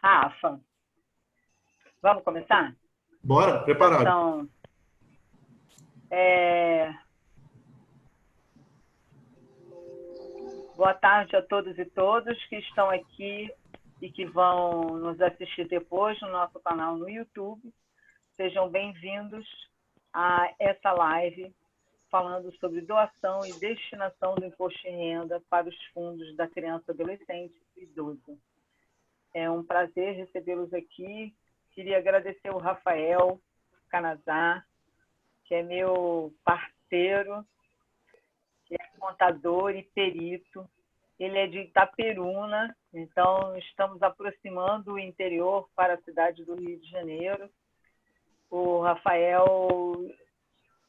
Rafa, vamos começar? Bora, preparado. Então, boa tarde a todos e todas que estão aqui e que vão nos assistir depois no nosso canal no YouTube. Sejam bem-vindos a essa live falando sobre doação e destinação do imposto de renda para os fundos da criança, adolescente e idoso. É um prazer recebê-los aqui. Queria agradecer o Rafael Canazá, que é meu parceiro, que é contador e perito. Ele é de Itaperuna, então estamos aproximando o interior para a cidade do Rio de Janeiro. O Rafael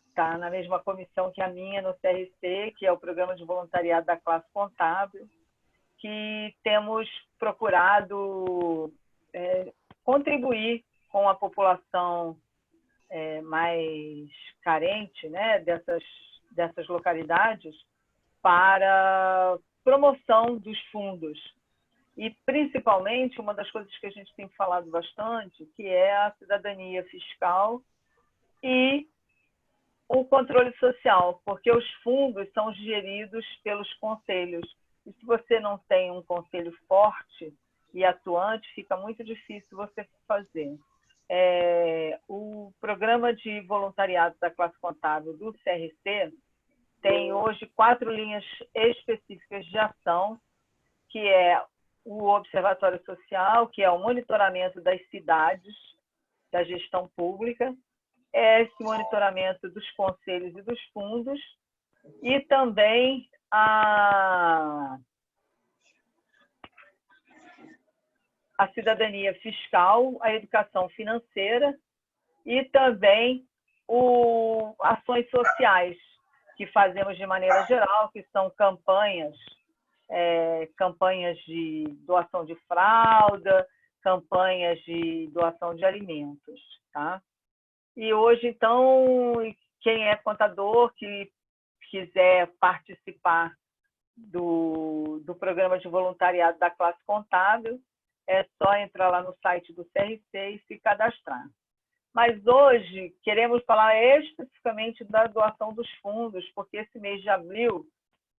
está na mesma comissão que a minha no CRC, que é o Programa de Voluntariado da Classe Contábil, que temos procurado contribuir com a população mais carente, né, dessas localidades para promoção dos fundos. E, principalmente, uma das coisas que a gente tem falado bastante, que é a cidadania fiscal e o controle social, porque os fundos são geridos pelos conselhos. E se você não tem um conselho forte e atuante, fica muito difícil você fazer. O programa de voluntariado da classe contábil do CRC tem hoje 4 linhas específicas de ação, que é o Observatório Social, que é o monitoramento das cidades, da gestão pública, esse monitoramento dos conselhos e dos fundos, e também a cidadania fiscal, a educação financeira e também ações sociais que fazemos de maneira geral, que são campanhas de doação de fralda, campanhas de doação de alimentos, tá? E hoje, então, quem é contador, que quiser participar do programa de voluntariado da classe contábil, é só entrar lá no site do CRC e se cadastrar. Mas hoje queremos falar especificamente da doação dos fundos, porque esse mês de abril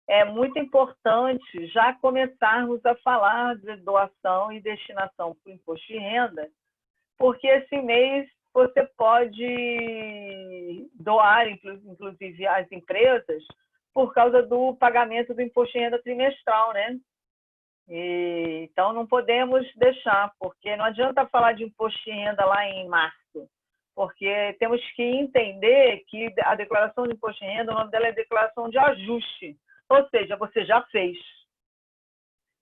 é muito importante já começarmos a falar de doação e destinação para o imposto de renda, porque esse mês você pode doar, inclusive, às empresas, por causa do pagamento do imposto de renda trimestral, né? Então, não podemos deixar, porque não adianta falar de imposto de renda lá em março, porque temos que entender que a declaração de imposto de renda, o nome dela é declaração de ajuste, ou seja, você já fez.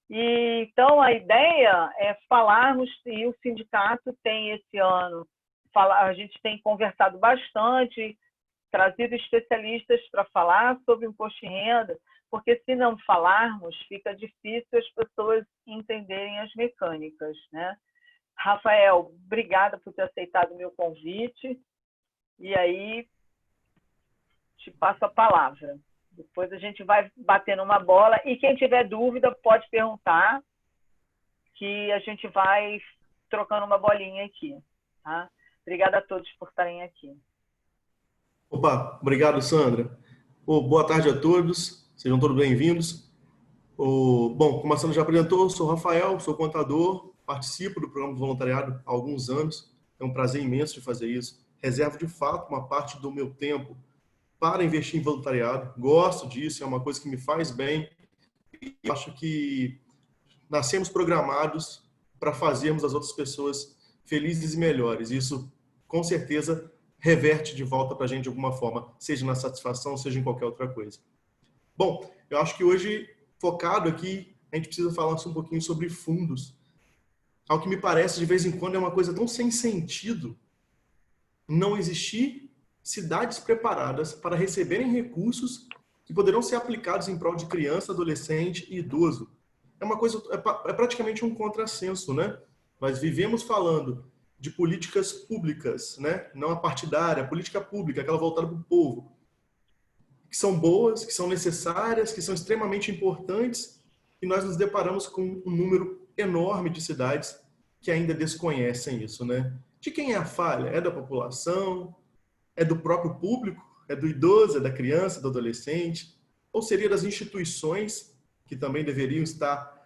Então, a ideia é falarmos, e o sindicato tem esse ano, a gente tem conversado bastante, trazido especialistas para falar sobre o imposto de renda, porque se não falarmos, fica difícil as pessoas entenderem as mecânicas, né? Rafael, obrigada por ter aceitado o meu convite, e aí te passo a palavra. Depois a gente vai batendo uma bola, e quem tiver dúvida pode perguntar, que a gente vai trocando uma bolinha aqui, tá? Obrigada a todos por estarem aqui. Opa, obrigado, Sandra. Boa tarde a todos, sejam todos bem-vindos. Bom, como a Sandra já apresentou, eu sou o Rafael, sou contador, participo do programa de voluntariado há alguns anos, é um prazer imenso de fazer isso. Reservo, de fato, uma parte do meu tempo para investir em voluntariado, gosto disso, é uma coisa que me faz bem, e acho que nascemos programados para fazermos as outras pessoas felizes e melhores. Isso, com certeza, reverte de volta para a gente de alguma forma, seja na satisfação, seja em qualquer outra coisa. Bom, eu acho que hoje, focado aqui, a gente precisa falar um pouquinho sobre fundos. Ao que me parece, de vez em quando, é uma coisa tão sem sentido não existir cidades preparadas para receberem recursos que poderão ser aplicados em prol de criança, adolescente e idoso. É uma coisa, é praticamente um contrassenso, né? Nós vivemos falando de políticas públicas, né? Não a partidária, a política pública, aquela voltada para o povo, que são boas, que são necessárias, que são extremamente importantes, e nós nos deparamos com um número enorme de cidades que ainda desconhecem isso, né? De quem é a falha? É da população? É do próprio público? É do idoso? É da criança, do adolescente? Ou seria das instituições que também deveriam estar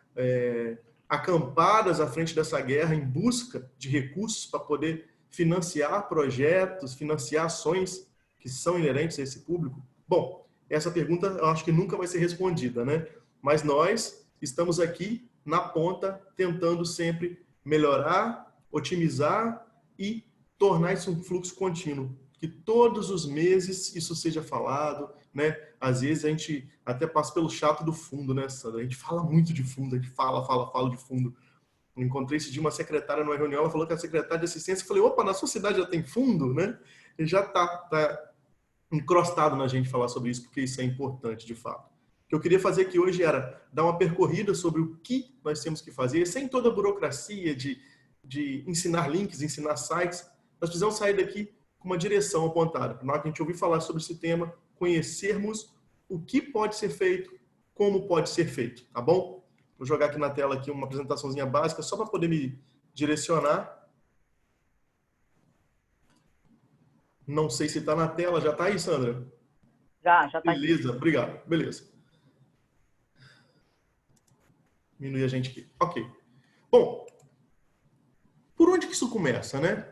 acampadas à frente dessa guerra em busca de recursos para poder financiar projetos, financiar ações que são inerentes a esse público? Bom, essa pergunta eu acho que nunca vai ser respondida, né? Mas nós estamos aqui na ponta, tentando sempre melhorar, otimizar e tornar isso um fluxo contínuo. Que todos os meses isso seja falado, né? Às vezes a gente até passa pelo chato do fundo, né, Sandra? A gente fala muito de fundo, a gente fala de fundo. Eu encontrei esse dia uma secretária numa reunião, ela falou que a secretária de assistência, eu falei, opa, na sua cidade já tem fundo, né? E já tá encrostado na gente falar sobre isso, porque isso é importante, de fato. O que eu queria fazer aqui hoje era dar uma percorrida sobre o que nós temos que fazer, sem toda a burocracia de ensinar links, ensinar sites. Nós precisamos sair daqui com uma direção apontada. Na hora que a gente ouvir falar sobre esse tema, conhecermos o que pode ser feito, como pode ser feito, tá bom? Vou jogar aqui na tela aqui uma apresentaçãozinha básica, só para poder me direcionar. Não sei se está na tela. Já está aí, Sandra? Já está aqui. Beleza, obrigado. Beleza. Diminuir a gente aqui. Ok. Bom, por onde que isso começa, né?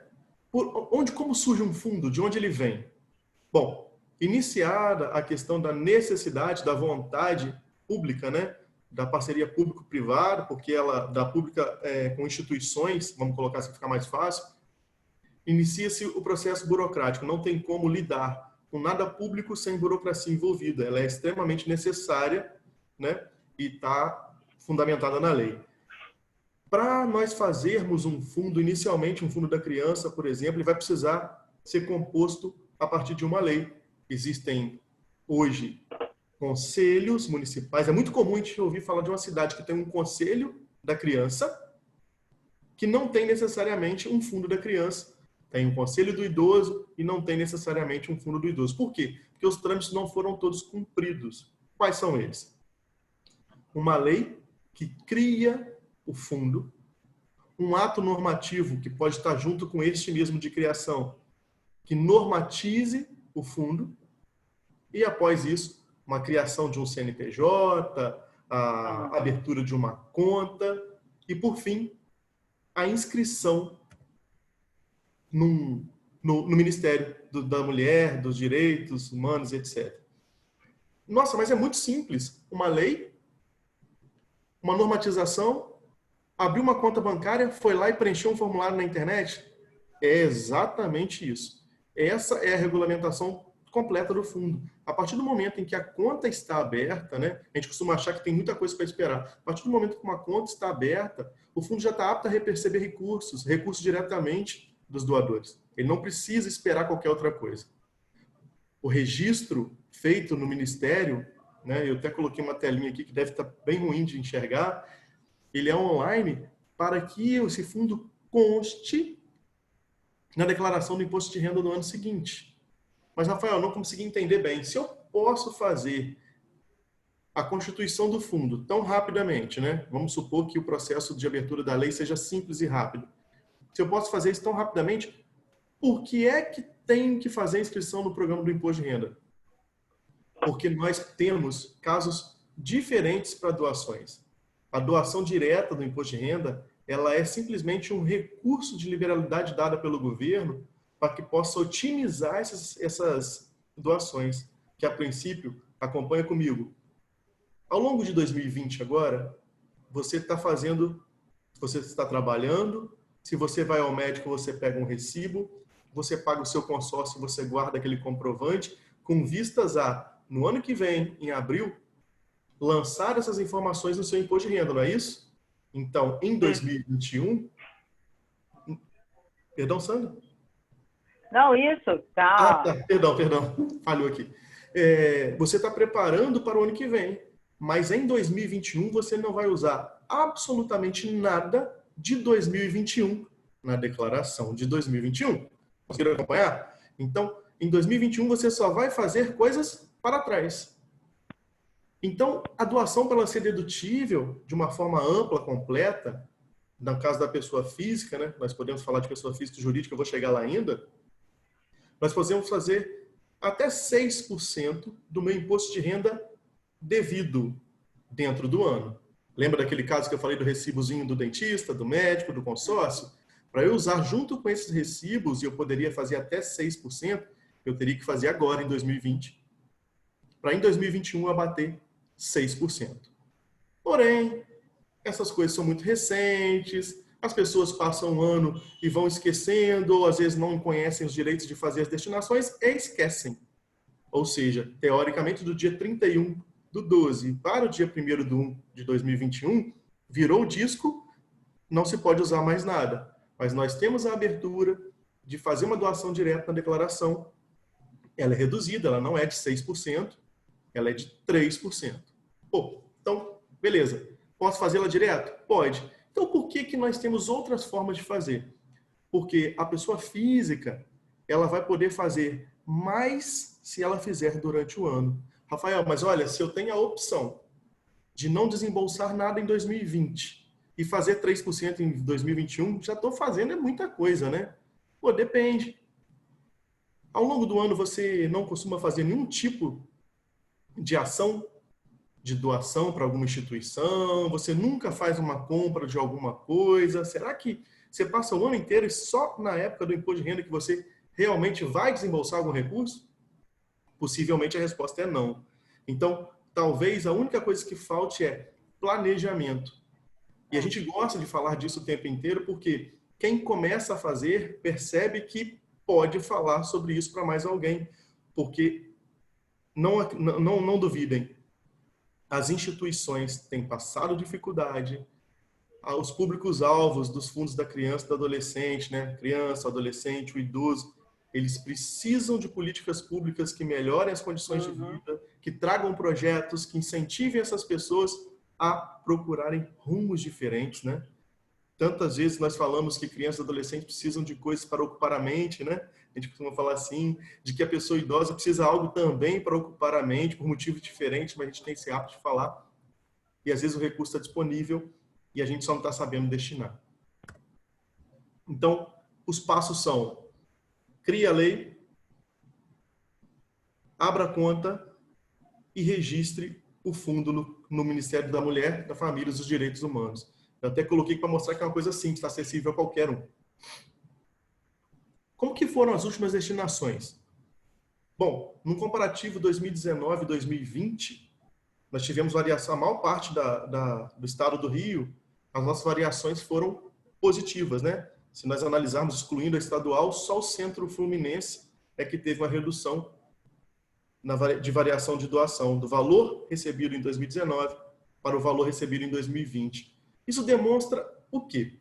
Como surge um fundo? De onde ele vem? Bom, iniciada a questão da necessidade, da vontade pública, né? Da parceria público-privada, porque ela, da pública com instituições, vamos colocar assim, ficar mais fácil, inicia-se o processo burocrático. Não tem como lidar com nada público sem burocracia envolvida. Ela é extremamente necessária, né? E está fundamentada na lei. Para nós fazermos um fundo, inicialmente um fundo da criança, por exemplo, ele vai precisar ser composto a partir de uma lei. Existem hoje conselhos municipais. É muito comum a gente ouvir falar de uma cidade que tem um conselho da criança que não tem necessariamente um fundo da criança. Tem um conselho do idoso e não tem necessariamente um fundo do idoso. Por quê? Porque os trâmites não foram todos cumpridos. Quais são eles? Uma lei que cria o fundo, um ato normativo que pode estar junto com este mesmo de criação, que normatize o fundo, e após isso, uma criação de um CNPJ, a abertura de uma conta, e por fim, a inscrição no Ministério da Mulher, dos Direitos Humanos, etc. Nossa, mas é muito simples. Uma lei, uma normatização, abriu uma conta bancária, foi lá e preencheu um formulário na internet? É exatamente isso. Essa é a regulamentação completa do fundo. A partir do momento em que a conta está aberta, né, a gente costuma achar que tem muita coisa para esperar. A partir do momento que uma conta está aberta, o fundo já está apto a receber recursos diretamente dos doadores. Ele não precisa esperar qualquer outra coisa. O registro feito no Ministério, né, eu até coloquei uma telinha aqui que deve estar bem ruim de enxergar, ele é online para que esse fundo conste na declaração do imposto de renda do ano seguinte. Mas, Rafael, eu não consegui entender bem. Se eu posso fazer a constituição do fundo tão rapidamente, né? Vamos supor que o processo de abertura da lei seja simples e rápido. Se eu posso fazer isso tão rapidamente, por que é que tem que fazer a inscrição no programa do imposto de renda? Porque nós temos casos diferentes para doações. A doação direta do imposto de renda, ela é simplesmente um recurso de liberalidade dada pelo governo para que possa otimizar essas doações, que a princípio, acompanha comigo. Ao longo de 2020 agora, você está trabalhando, Se você vai ao médico, você pega um recibo, você paga o seu consórcio, você guarda aquele comprovante, com vistas a, no ano que vem, em abril, lançar essas informações no seu imposto de renda, não é isso? Então, em 2021... Perdão, Sandra? Não, isso, tá. Tá. Perdão. Falhou aqui. Você está preparando para o ano que vem, mas em 2021 você não vai usar absolutamente nada de 2021 na declaração de 2021. Conseguiram acompanhar? Então, em 2021 você só vai fazer coisas para trás. Então, a doação para ela ser dedutível de uma forma ampla, completa, no caso da pessoa física, né? Nós podemos falar de pessoa física e jurídica, eu vou chegar lá ainda. Nós podemos fazer até 6% do meu imposto de renda devido dentro do ano. Lembra daquele caso que eu falei do recibozinho do dentista, do médico, do consórcio? Para eu usar junto com esses recibos, e eu poderia fazer até 6%, eu teria que fazer agora, em 2020, para em 2021 abater 6%. Porém, essas coisas são muito recentes, as pessoas passam um ano e vão esquecendo, ou às vezes não conhecem os direitos de fazer as destinações e esquecem. Ou seja, teoricamente, do dia 31/12 para o dia 1º de 2021, virou o disco, não se pode usar mais nada. Mas nós temos a abertura de fazer uma doação direta na declaração. Ela é reduzida, ela não é de 6%, ela é de 3%. Pô, então, beleza. Posso fazê-la direto? Pode. Então, por que nós temos outras formas de fazer? Porque a pessoa física, ela vai poder fazer mais se ela fizer durante o ano. Rafael, mas olha, se eu tenho a opção de não desembolsar nada em 2020 e fazer 3% em 2021, já estou fazendo muita coisa, né? Pô, depende. Ao longo do ano, você não costuma fazer nenhum tipo de ação de doação para alguma instituição? Você nunca faz uma compra de alguma coisa? Será que você passa o ano inteiro e só na época do imposto de renda que você realmente vai desembolsar algum recurso? Possivelmente a resposta é não. Então, talvez a única coisa que falte é planejamento. E a gente gosta de falar disso o tempo inteiro porque quem começa a fazer percebe que pode falar sobre isso para mais alguém. Porque não duvidem, as instituições têm passado dificuldade, os públicos-alvos dos fundos da criança e do adolescente, né? Criança, adolescente, o idoso, eles precisam de políticas públicas que melhorem as condições de vida, que tragam projetos, que incentivem essas pessoas a procurarem rumos diferentes, né? Tantas vezes nós falamos que crianças e adolescentes precisam de coisas para ocupar a mente, né? A gente costuma falar assim, de que a pessoa idosa precisa de algo também para ocupar a mente, por motivos diferentes, mas a gente tem esse hábito de falar. E às vezes o recurso está disponível e a gente só não está sabendo destinar. Então, os passos são: crie a lei, abra a conta e registre o fundo no Ministério da Mulher, da Família e dos Direitos Humanos. Eu até coloquei para mostrar que é uma coisa simples, está acessível a qualquer um. Como que foram as últimas destinações? Bom, no comparativo 2019 e 2020, nós tivemos variação, a maior parte do estado do Rio, as nossas variações foram positivas, né? Se nós analisarmos, excluindo a estadual, só o Centro Fluminense é que teve uma redução de variação de doação, do valor recebido em 2019 para o valor recebido em 2020. Isso demonstra o quê?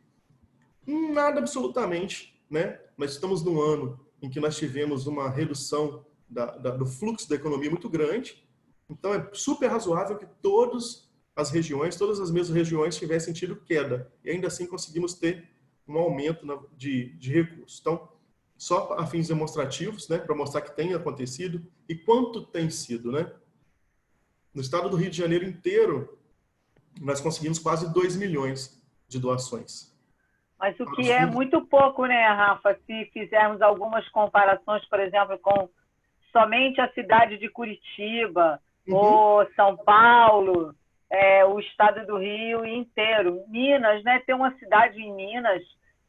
Nada absolutamente, né? Nós estamos num ano em que nós tivemos uma redução do fluxo da economia muito grande, então é super razoável que todas as mesmas regiões tivessem tido queda, e ainda assim conseguimos ter um aumento de recursos. Então, só a fins demonstrativos, né, para mostrar que tem acontecido e quanto tem sido, né? No estado do Rio de Janeiro inteiro, nós conseguimos quase 2 milhões de doações. Mas o que é muito pouco, né, Rafa? Se fizermos algumas comparações, por exemplo, com somente a cidade de Curitiba, ou São Paulo, o estado do Rio inteiro. Minas, né? Tem uma cidade em Minas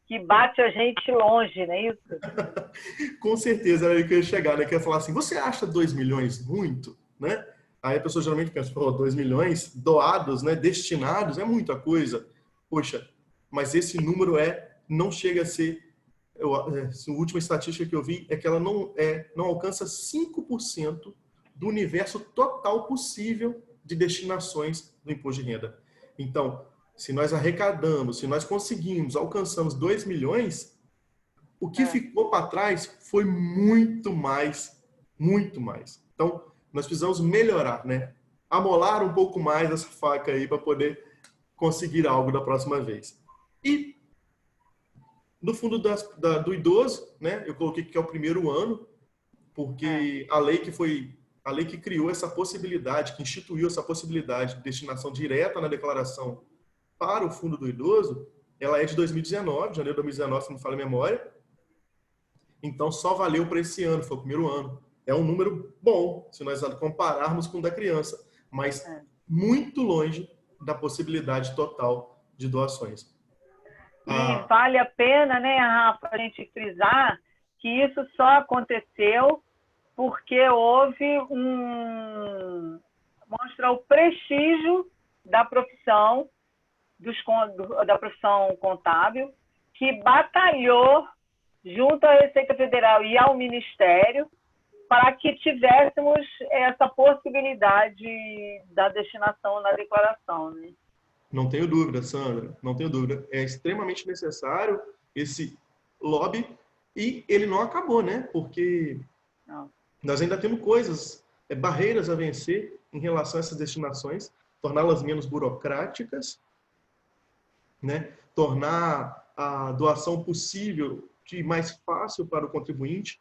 que bate a gente longe, não é isso? Com certeza, era aí que eu ia chegar, né? Que eu ia falar assim, você acha 2 milhões muito, né? Aí a pessoa geralmente pensa, pô, 2 milhões doados, né? Destinados, é muita coisa. Poxa, mas esse número é não chega a ser, a última estatística que eu vi é que ela não alcança 5% do universo total possível de destinações do imposto de renda. Então, se nós arrecadamos, se nós conseguimos, alcançamos 2 milhões, o que ficou para trás foi muito mais, muito mais. Então, nós precisamos melhorar, né? Amolar um pouco mais essa faca aí para poder conseguir algo da próxima vez. E no fundo do idoso, né? Eu coloquei que é o primeiro ano, porque a lei que criou essa possibilidade, que instituiu essa possibilidade de destinação direta na declaração para o fundo do idoso, ela é de 2019, janeiro de 2019, se não me falha a memória. Então, só valeu para esse ano, foi o primeiro ano. É um número bom, se nós compararmos com o da criança, mas muito longe da possibilidade total de doações. E vale a pena, né, Rafa, a gente frisar que isso só aconteceu porque houve mostra o prestígio da profissão, da profissão contábil, que batalhou junto à Receita Federal e ao Ministério para que tivéssemos essa possibilidade da destinação na declaração, né? Não tenho dúvida, Sandra, não tenho dúvida. É extremamente necessário esse lobby e ele não acabou, né? Porque nós ainda temos coisas, barreiras a vencer em relação a essas destinações, torná-las menos burocráticas, né? Tornar a doação possível e mais fácil para o contribuinte.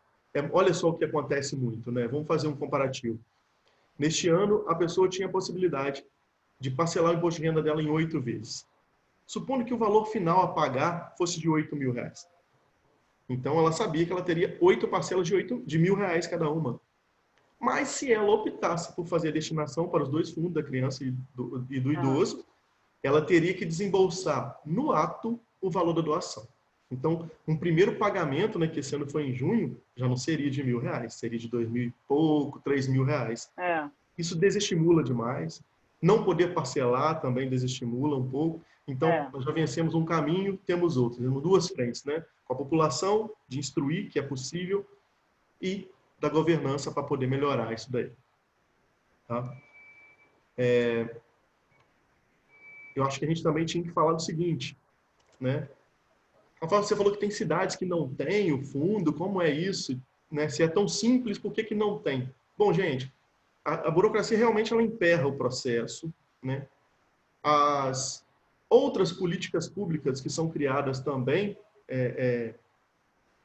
Olha só o que acontece muito, né? Vamos fazer um comparativo. Neste ano, a pessoa tinha a possibilidade de parcelar o imposto de renda dela em 8 vezes. Supondo que o valor final a pagar fosse de R$8.000. Então, ela sabia que ela teria 8 parcelas de R$1.000 cada uma. Mas, se ela optasse por fazer a destinação para os dois fundos, da criança e do idoso, ela teria que desembolsar no ato o valor da doação. Então, um primeiro pagamento, né, que esse ano foi em junho, já não seria de R$1.000, seria de 2.000 e pouco, R$3.000. Isso desestimula demais. Não poder parcelar também desestimula um pouco. Então, nós já vencemos um caminho, temos outro. Temos duas frentes, né? Com a população, de instruir que é possível, e da governança para poder melhorar isso daí. Tá? Eu acho que a gente também tinha que falar do seguinte, né? Rafael, você falou que tem cidades que não têm o fundo, como é isso? Né? Se é tão simples, por que não tem? Bom, gente, a burocracia realmente ela emperra o processo, né? As outras políticas públicas que são criadas também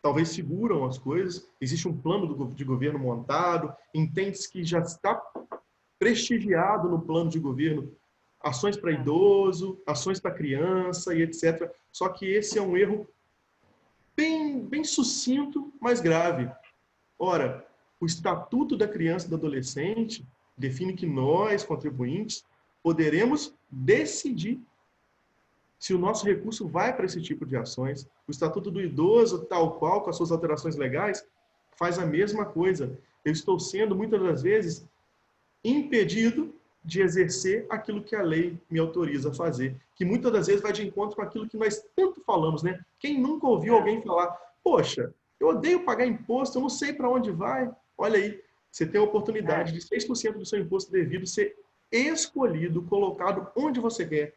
talvez seguram as coisas. Existe um plano de governo montado, entende-se que já está prestigiado no plano de governo ações para idoso, ações para criança e etc. Só que esse é um erro bem sucinto, mas grave. Ora, o Estatuto da Criança e do Adolescente define que nós, contribuintes, poderemos decidir se o nosso recurso vai para esse tipo de ações. O Estatuto do Idoso, tal qual, com as suas alterações legais, faz a mesma coisa. Eu estou sendo, muitas das vezes, impedido de exercer aquilo que a lei me autoriza a fazer, que muitas das vezes vai de encontro com aquilo que nós tanto falamos, né? Quem nunca ouviu alguém falar, poxa, eu odeio pagar imposto, eu não sei para onde vai. Olha aí, você tem a oportunidade de 6% do seu imposto devido ser escolhido, colocado onde você quer.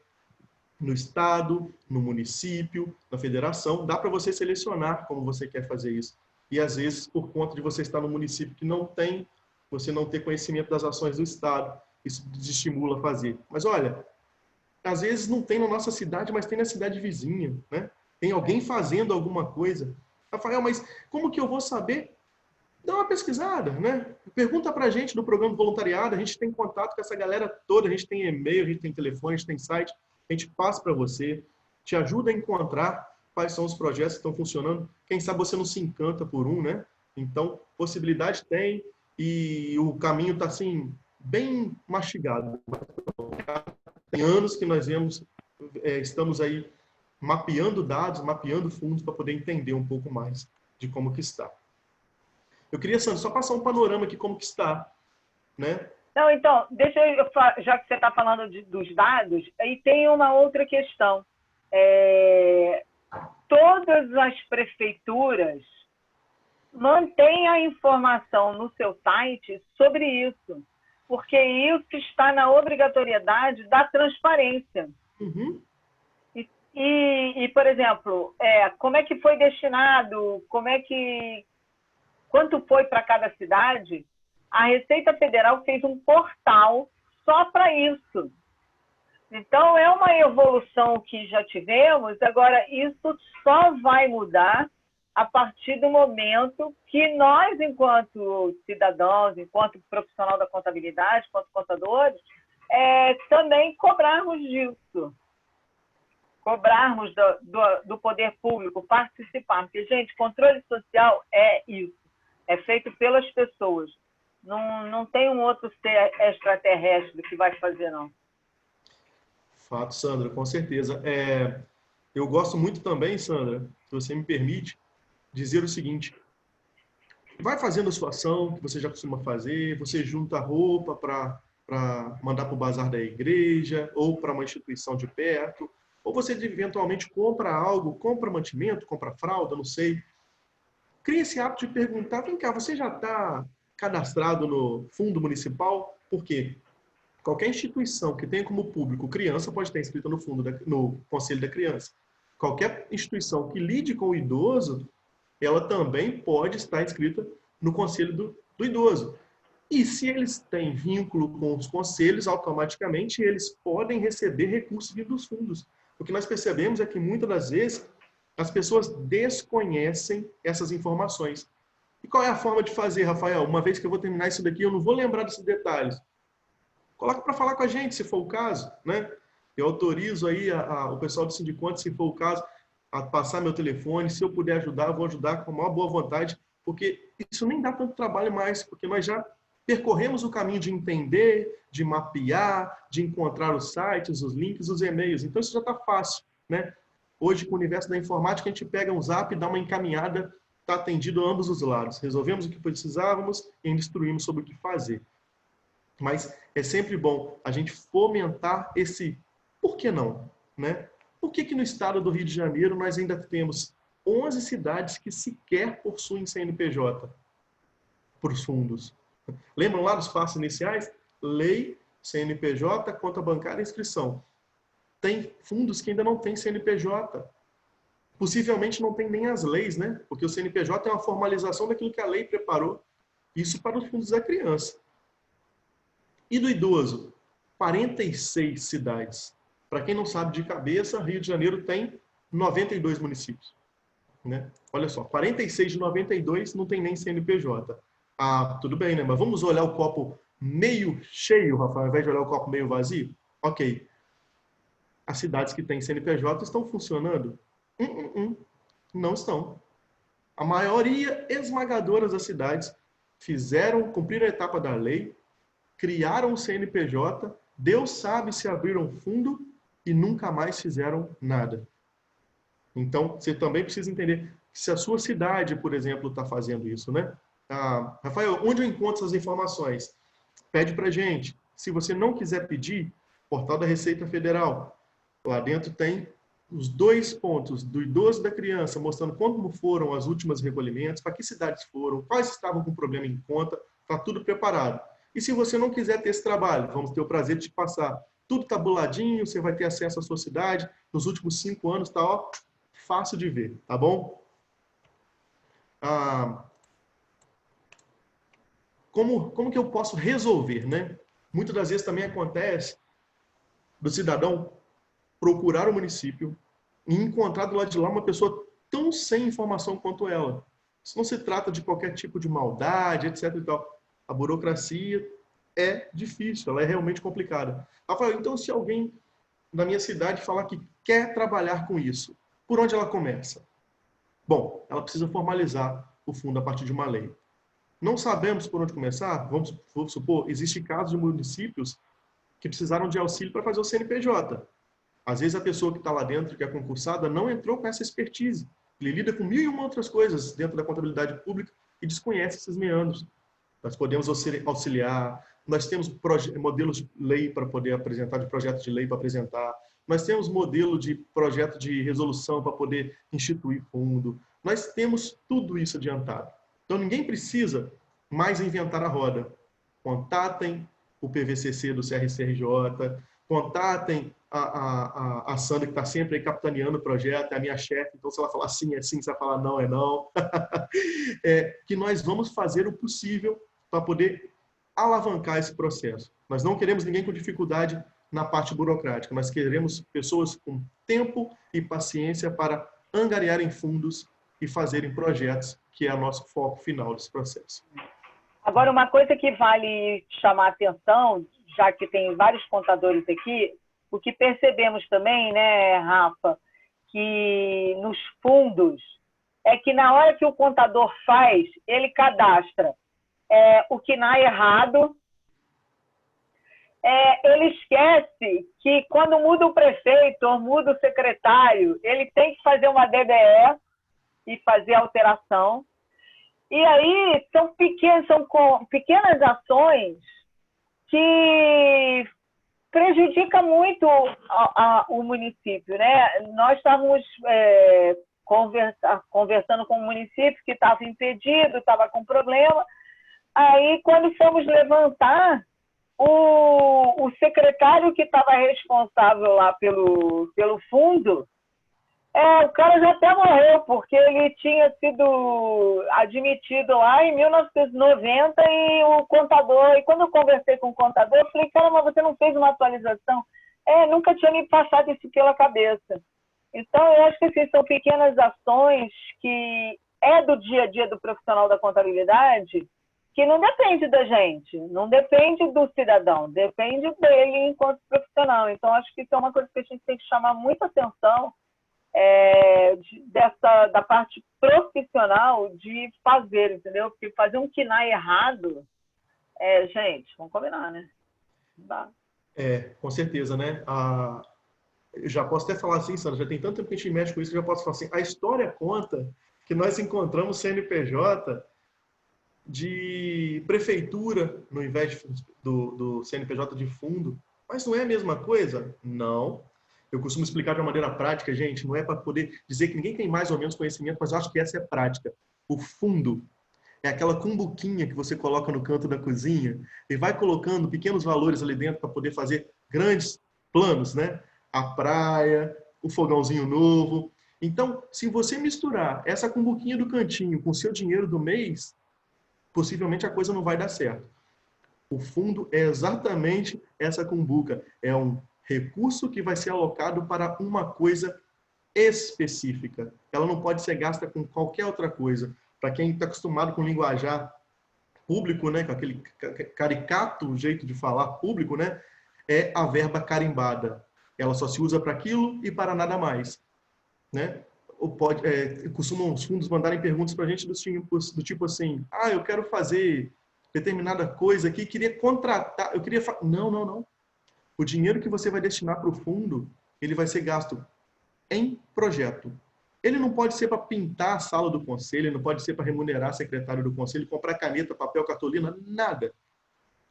No estado, no município, na federação, dá para você selecionar como você quer fazer isso. E às vezes, por conta de você estar no município que não tem, você não ter conhecimento das ações do estado, isso desestimula a fazer. Mas olha, às vezes não tem na nossa cidade, mas tem na cidade vizinha, né? Tem alguém fazendo alguma coisa. Rafael, mas como que eu vou saber? Dá uma pesquisada, né? Pergunta pra gente do programa de voluntariado, a gente tem contato com essa galera toda, a gente tem e-mail, a gente tem telefone, a gente tem site, a gente passa para você, te ajuda a encontrar quais são os projetos que estão funcionando. Quem sabe você não se encanta por um, né? Então, possibilidade tem e o caminho está assim, bem mastigado. Tem anos que nós estamos aí mapeando dados, mapeando fundos para poder entender um pouco mais de como que está. Eu queria, Sandra, só passar um panorama aqui como que está, né? Não, então, deixa eu, já que você está falando dos dados, aí tem uma outra questão. todas as prefeituras mantêm a informação no seu site sobre isso, porque isso está na obrigatoriedade da transparência. Uhum. Por exemplo, como é que foi destinado, quanto foi para cada cidade, a Receita Federal fez um portal só para isso. Então, é uma evolução que já tivemos, agora isso só vai mudar a partir do momento que nós, enquanto cidadãos, enquanto profissional da contabilidade, enquanto contadores, também cobrarmos disso. Cobrarmos do poder público, participar. Porque, gente, controle social é isso. É feito pelas pessoas. Não tem um outro ser extraterrestre que vai fazer, não. Fato, Sandra, com certeza. Eu gosto muito também, Sandra, se você me permite, dizer o seguinte: vai fazendo a sua ação que você já costuma fazer, você junta roupa para mandar para o bazar da igreja ou para uma instituição de perto, ou você eventualmente compra algo, compra mantimento, compra fralda, não sei. Cria esse hábito de perguntar: vem cá, você já está cadastrado no fundo municipal? Por quê? Qualquer instituição que tenha como público criança pode estar inscrita no Conselho da Criança. Qualquer instituição que lide com o idoso, ela também pode estar inscrita no Conselho do Idoso. E se eles têm vínculo com os conselhos, automaticamente eles podem receber recursos dos fundos. O que nós percebemos é que muitas das vezes as pessoas desconhecem essas informações. E qual é a forma de fazer, Rafael? Uma vez que eu vou terminar isso daqui, eu não vou lembrar desses detalhes. Coloca para falar com a gente, se for o caso, né? Eu autorizo aí o pessoal do Sindiconte, se for o caso, a passar meu telefone. Se eu puder ajudar, eu vou ajudar com a maior boa vontade, porque isso nem dá tanto trabalho mais, porque nós já percorremos o caminho de entender, de mapear, de encontrar os sites, os links, os e-mails. Então isso já está fácil, né? Hoje, com o universo da informática, a gente pega um zap, dá uma encaminhada, está atendido a ambos os lados. Resolvemos o que precisávamos e ainda instruímos sobre o que fazer. Mas é sempre bom a gente fomentar esse por que não, né? Por que no estado do Rio de Janeiro nós ainda temos 11 cidades que sequer possuem CNPJ para os fundos? Lembram lá dos passos iniciais? Lei, CNPJ, conta bancária e inscrição. Tem fundos que ainda não têm CNPJ. Possivelmente não tem nem as leis, né? Porque o CNPJ é uma formalização daquilo que a lei preparou. Isso para os fundos da criança. E do idoso? 46 cidades. Para quem não sabe de cabeça, Rio de Janeiro tem 92 municípios. Né? Olha só, 46 de 92 não tem nem CNPJ. Ah, tudo bem, né? Mas vamos olhar o copo meio cheio, Rafael, ao invés de olhar o copo meio vazio? Ok. As cidades que têm CNPJ estão funcionando? Não estão. A maioria esmagadora das cidades cumpriram a etapa da lei, criaram o CNPJ, Deus sabe se abriram fundo e nunca mais fizeram nada. Então, você também precisa entender que se a sua cidade, por exemplo, está fazendo isso, né? Rafael, onde eu encontro essas informações? Pede para a gente. Se você não quiser pedir, portal da Receita Federal. Lá dentro tem os 2 pontos do idoso e da criança, mostrando como foram as últimas recolhimentos, para que cidades foram, quais estavam com problema em conta, está tudo preparado. E se você não quiser ter esse trabalho, vamos ter o prazer de te passar tudo tabuladinho, você vai ter acesso à sua cidade, nos últimos 5 anos está fácil de ver, tá bom? Como que eu posso resolver, né? Muitas das vezes também acontece do cidadão procurar o município e encontrar do lado de lá uma pessoa tão sem informação quanto ela. Isso não se trata de qualquer tipo de maldade, etc. e tal. A burocracia é difícil, ela é realmente complicada. Rafael, então se alguém na minha cidade falar que quer trabalhar com isso, por onde ela começa? Bom, ela precisa formalizar o fundo a partir de uma lei. Não sabemos por onde começar? Vamos supor, existem casos de municípios que precisaram de auxílio para fazer o CNPJ. Às vezes a pessoa que está lá dentro, que é concursada, não entrou com essa expertise. Ele lida com 1001 outras coisas dentro da contabilidade pública e desconhece esses meandros. Nós podemos auxiliar, nós temos modelos de lei para poder apresentar, de projetos de lei para apresentar, nós temos modelo de projeto de resolução para poder instituir fundo, nós temos tudo isso adiantado. Então, ninguém precisa mais inventar a roda. Contatem o PVCC do CRCRJ, contatem a Sandra, que está sempre aí capitaneando o projeto, é a minha chefe, então se ela falar sim, é sim, se ela falar não, é não. Que nós vamos fazer o possível para poder alavancar esse processo. Nós não queremos ninguém com dificuldade na parte burocrática, nós queremos pessoas com tempo e paciência para angariarem fundos e fazerem projetos, que é o nosso foco final desse processo. Agora, uma coisa que vale chamar a atenção, já que tem vários contadores aqui, o que percebemos também, né, Rafa, que nos fundos, é que na hora que o contador faz, ele cadastra o KNAI errado, ele esquece que quando muda o prefeito ou muda o secretário, ele tem que fazer uma DDE e fazer alteração. E aí são pequenas ações que prejudicam muito o município, né? Nós estávamos conversando com o município que estava impedido, estava com problema. Aí, quando fomos levantar, o secretário que estava responsável lá pelo fundo, o cara já até morreu, porque ele tinha sido admitido lá em 1990 e o contador, e quando eu conversei com o contador, eu falei, cara, mas você não fez uma atualização? Nunca tinha me passado isso pela cabeça. Então, eu acho que assim, são pequenas ações que do dia a dia do profissional da contabilidade, que não depende da gente, não depende do cidadão, depende dele enquanto profissional. Então, acho que isso é uma coisa que a gente tem que chamar muita atenção, da parte profissional de fazer, entendeu? Porque fazer um KNAI errado, gente, vamos combinar, né? Não dá. Com certeza, né? Eu já posso até falar assim, Sandra, já tem tanto tempo que a gente mexe com isso, que eu já posso falar assim, a história conta que nós encontramos CNPJ de prefeitura, no invés do CNPJ de fundo, mas não é a mesma coisa? Não. Eu costumo explicar de uma maneira prática, gente, não é para poder dizer que ninguém tem mais ou menos conhecimento, mas eu acho que essa é prática. O fundo é aquela cumbuquinha que você coloca no canto da cozinha e vai colocando pequenos valores ali dentro para poder fazer grandes planos, né? A praia, o fogãozinho novo. Então, se você misturar essa cumbuquinha do cantinho com o seu dinheiro do mês, possivelmente a coisa não vai dar certo. O fundo é exatamente essa cumbuca. É um recurso que vai ser alocado para uma coisa específica. Ela não pode ser gasta com qualquer outra coisa. Para quem está acostumado com linguajar público, né, com aquele caricato jeito de falar público, né, é a verba carimbada. Ela só se usa para aquilo e para nada mais, né? Costumam os fundos mandarem perguntas para a gente do tipo assim, eu quero fazer determinada coisa aqui, queria contratar, eu queria... Não. O dinheiro que você vai destinar para o fundo, ele vai ser gasto em projeto. Ele não pode ser para pintar a sala do conselho, ele não pode ser para remunerar secretário do conselho, comprar caneta, papel, cartolina, nada.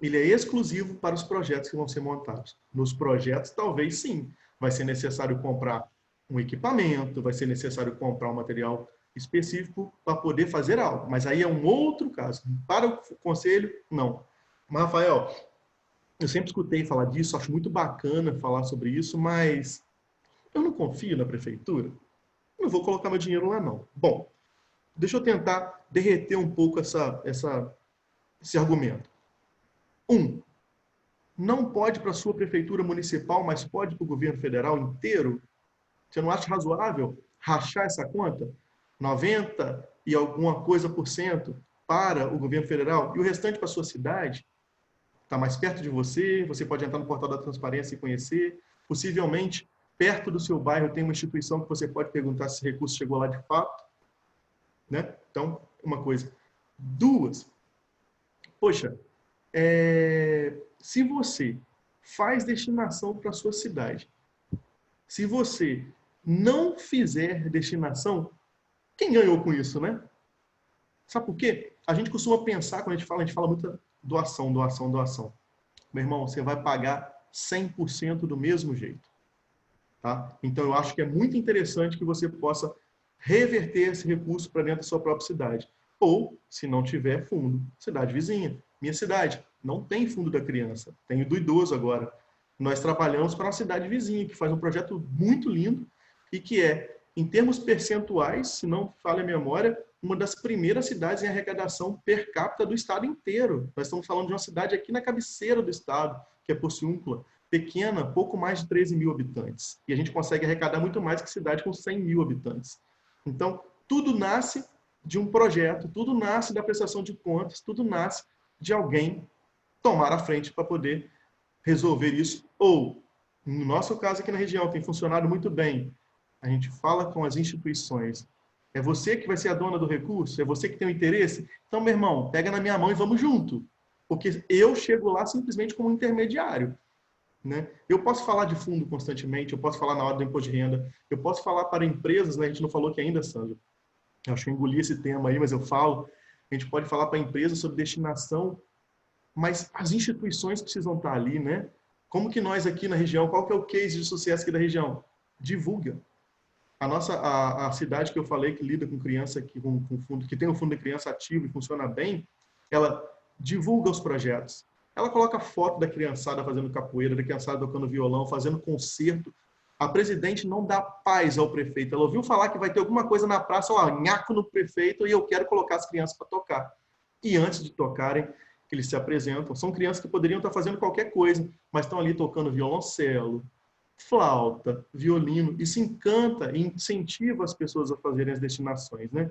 Ele é exclusivo para os projetos que vão ser montados. Nos projetos, talvez sim, vai ser necessário comprar um equipamento, vai ser necessário comprar um material específico para poder fazer algo. Mas aí é um outro caso. Para o conselho, não. Mas, Rafael, eu sempre escutei falar disso, acho muito bacana falar sobre isso, mas eu não confio na prefeitura. Não vou colocar meu dinheiro lá, não. Bom, deixa eu tentar derreter um pouco esse argumento. Não pode para a sua prefeitura municipal, mas pode para o governo federal inteiro? Você não acha razoável rachar essa conta? 90 e alguma coisa por cento para o governo federal e o restante para a sua cidade? Está mais perto de você, você pode entrar no portal da transparência e conhecer. Possivelmente, perto do seu bairro tem uma instituição que você pode perguntar se esse recurso chegou lá de fato. Né? Então, uma coisa. 2, poxa, se você faz destinação para a sua cidade, se você não fizer destinação, quem ganhou com isso, né? Sabe por quê? A gente costuma pensar, quando a gente fala muito doação. Meu irmão, você vai pagar 100% do mesmo jeito. Tá? Então, eu acho que é muito interessante que você possa reverter esse recurso para dentro da sua própria cidade. Ou, se não tiver fundo, cidade vizinha. Minha cidade não tem fundo da criança, tem o do idoso agora. Nós trabalhamos para uma cidade vizinha, que faz um projeto muito lindo e que é, em termos percentuais, se não falha a memória, uma das primeiras cidades em arrecadação per capita do estado inteiro. Nós estamos falando de uma cidade aqui na cabeceira do estado, que é Porciúncula, pequena, pouco mais de 13 mil habitantes. E a gente consegue arrecadar muito mais que cidade com 100 mil habitantes. Então, tudo nasce de um projeto, tudo nasce da prestação de contas, tudo nasce de alguém tomar a frente para poder resolver isso. Ou, no nosso caso aqui na região, tem funcionado muito bem. A gente fala com as instituições. É você que vai ser a dona do recurso? É você que tem o interesse? Então, meu irmão, pega na minha mão e vamos junto. Porque eu chego lá simplesmente como intermediário. Né? Eu posso falar de fundo constantemente, eu posso falar na hora do imposto de renda, eu posso falar para empresas, né? A gente não falou aqui ainda, Sandra. Eu acho que eu engoli esse tema aí, mas eu falo. A gente pode falar para empresas sobre destinação, mas as instituições precisam estar ali, né? Como que nós aqui na região, qual que é o case de sucesso aqui da região? Divulga. A cidade que eu falei que lida com criança, com fundo, que tem um fundo de criança ativo e funciona bem, ela divulga os projetos. Ela coloca foto da criançada fazendo capoeira, da criançada tocando violão, fazendo concerto. A presidente não dá paz ao prefeito. Ela ouviu falar que vai ter alguma coisa na praça, ó, nhaco no prefeito, e eu quero colocar as crianças para tocar. E antes de tocarem, que eles se apresentam, são crianças que poderiam estar fazendo qualquer coisa, mas estão ali tocando violoncelo, flauta, violino. Isso encanta e incentiva as pessoas a fazerem as destinações, né?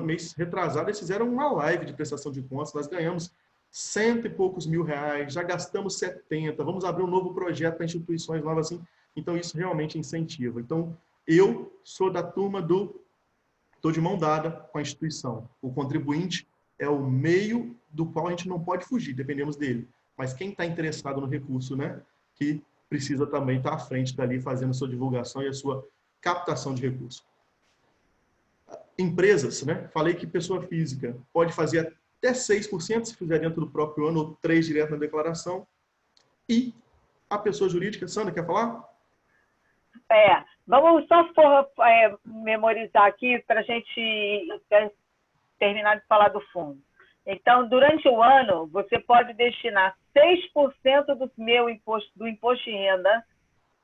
Mês retrasado, eles fizeram uma live de prestação de contas, nós ganhamos 100 e poucos mil reais, já gastamos 70, vamos abrir um novo projeto para instituições novas assim. Então, isso realmente incentiva. Então, eu sou da turma estou de mão dada com a instituição. O contribuinte é o meio do qual a gente não pode fugir, dependemos dele. Mas quem está interessado no recurso, né, que precisa também estar à frente dali, fazendo a sua divulgação e a sua captação de recursos. Empresas, né? Falei que pessoa física pode fazer até 6% se fizer dentro do próprio ano, ou 3% direto na declaração. E a pessoa jurídica, Sandra, quer falar? Vamos só memorizar aqui para a gente terminar de falar do fundo. Então, durante o ano, você pode destinar 6% do imposto de renda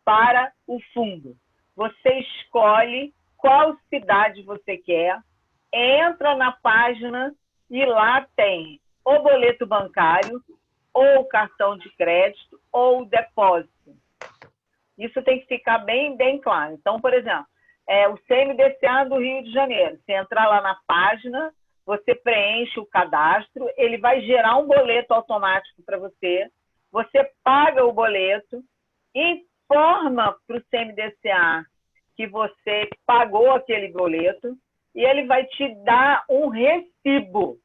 para o fundo. Você escolhe qual cidade você quer, entra na página e lá tem o boleto bancário, ou cartão de crédito, ou depósito. Isso tem que ficar bem, bem claro. Então, por exemplo, o CMDCA do Rio de Janeiro. Você entrar lá na página, você preenche o cadastro, ele vai gerar um boleto automático para você, você paga o boleto, informa para o CMDCA que você pagou aquele boleto e ele vai te dar um recibo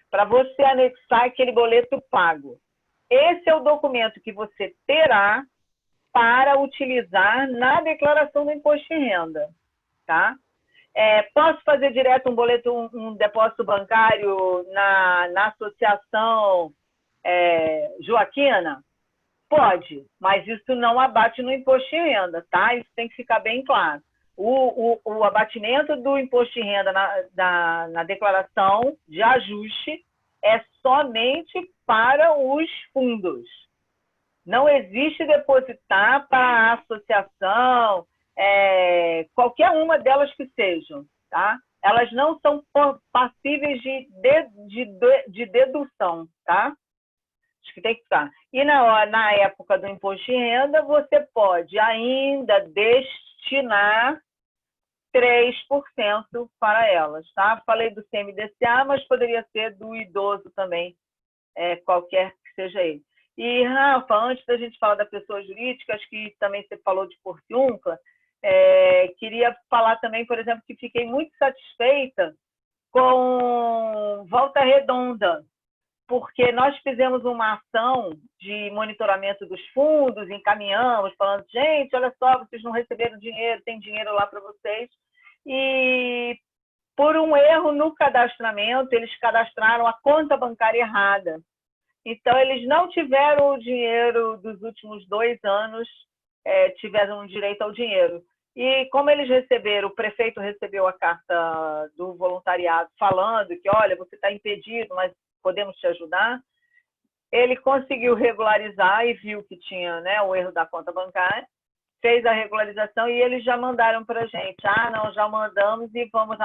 para você anexar aquele boleto pago. Esse é o documento que você terá para utilizar na declaração do imposto de renda, tá? Posso fazer direto um boleto, um depósito bancário na associação Joaquina? Pode, mas isso não abate no imposto de renda, tá? Isso tem que ficar bem claro. O abatimento do imposto de renda na declaração de ajuste é somente para os fundos. Não existe depositar para a associação, qualquer uma delas que sejam, tá? Elas não são passíveis de dedução, tá? Acho que tem que ficar. E na época do imposto de renda, você pode ainda destinar 3% para elas, tá? Falei do CMDCA, mas poderia ser do idoso também, qualquer que seja ele. E, Rafa, antes da gente falar da pessoa jurídica, acho que também você falou de Porciúncula, queria falar também, por exemplo, que fiquei muito satisfeita com Volta Redonda, porque nós fizemos uma ação de monitoramento dos fundos, encaminhamos, falando, gente, olha só, vocês não receberam dinheiro, tem dinheiro lá para vocês. E, por um erro no cadastramento, eles cadastraram a conta bancária errada. Então, eles não tiveram o dinheiro dos últimos 2 anos tiveram direito ao dinheiro. E como eles receberam, o prefeito recebeu a carta do voluntariado falando que, olha, você está impedido, mas podemos te ajudar, ele conseguiu regularizar e viu que tinha, né, o erro da conta bancária, fez a regularização e eles já mandaram para a gente. Não, já mandamos e vamos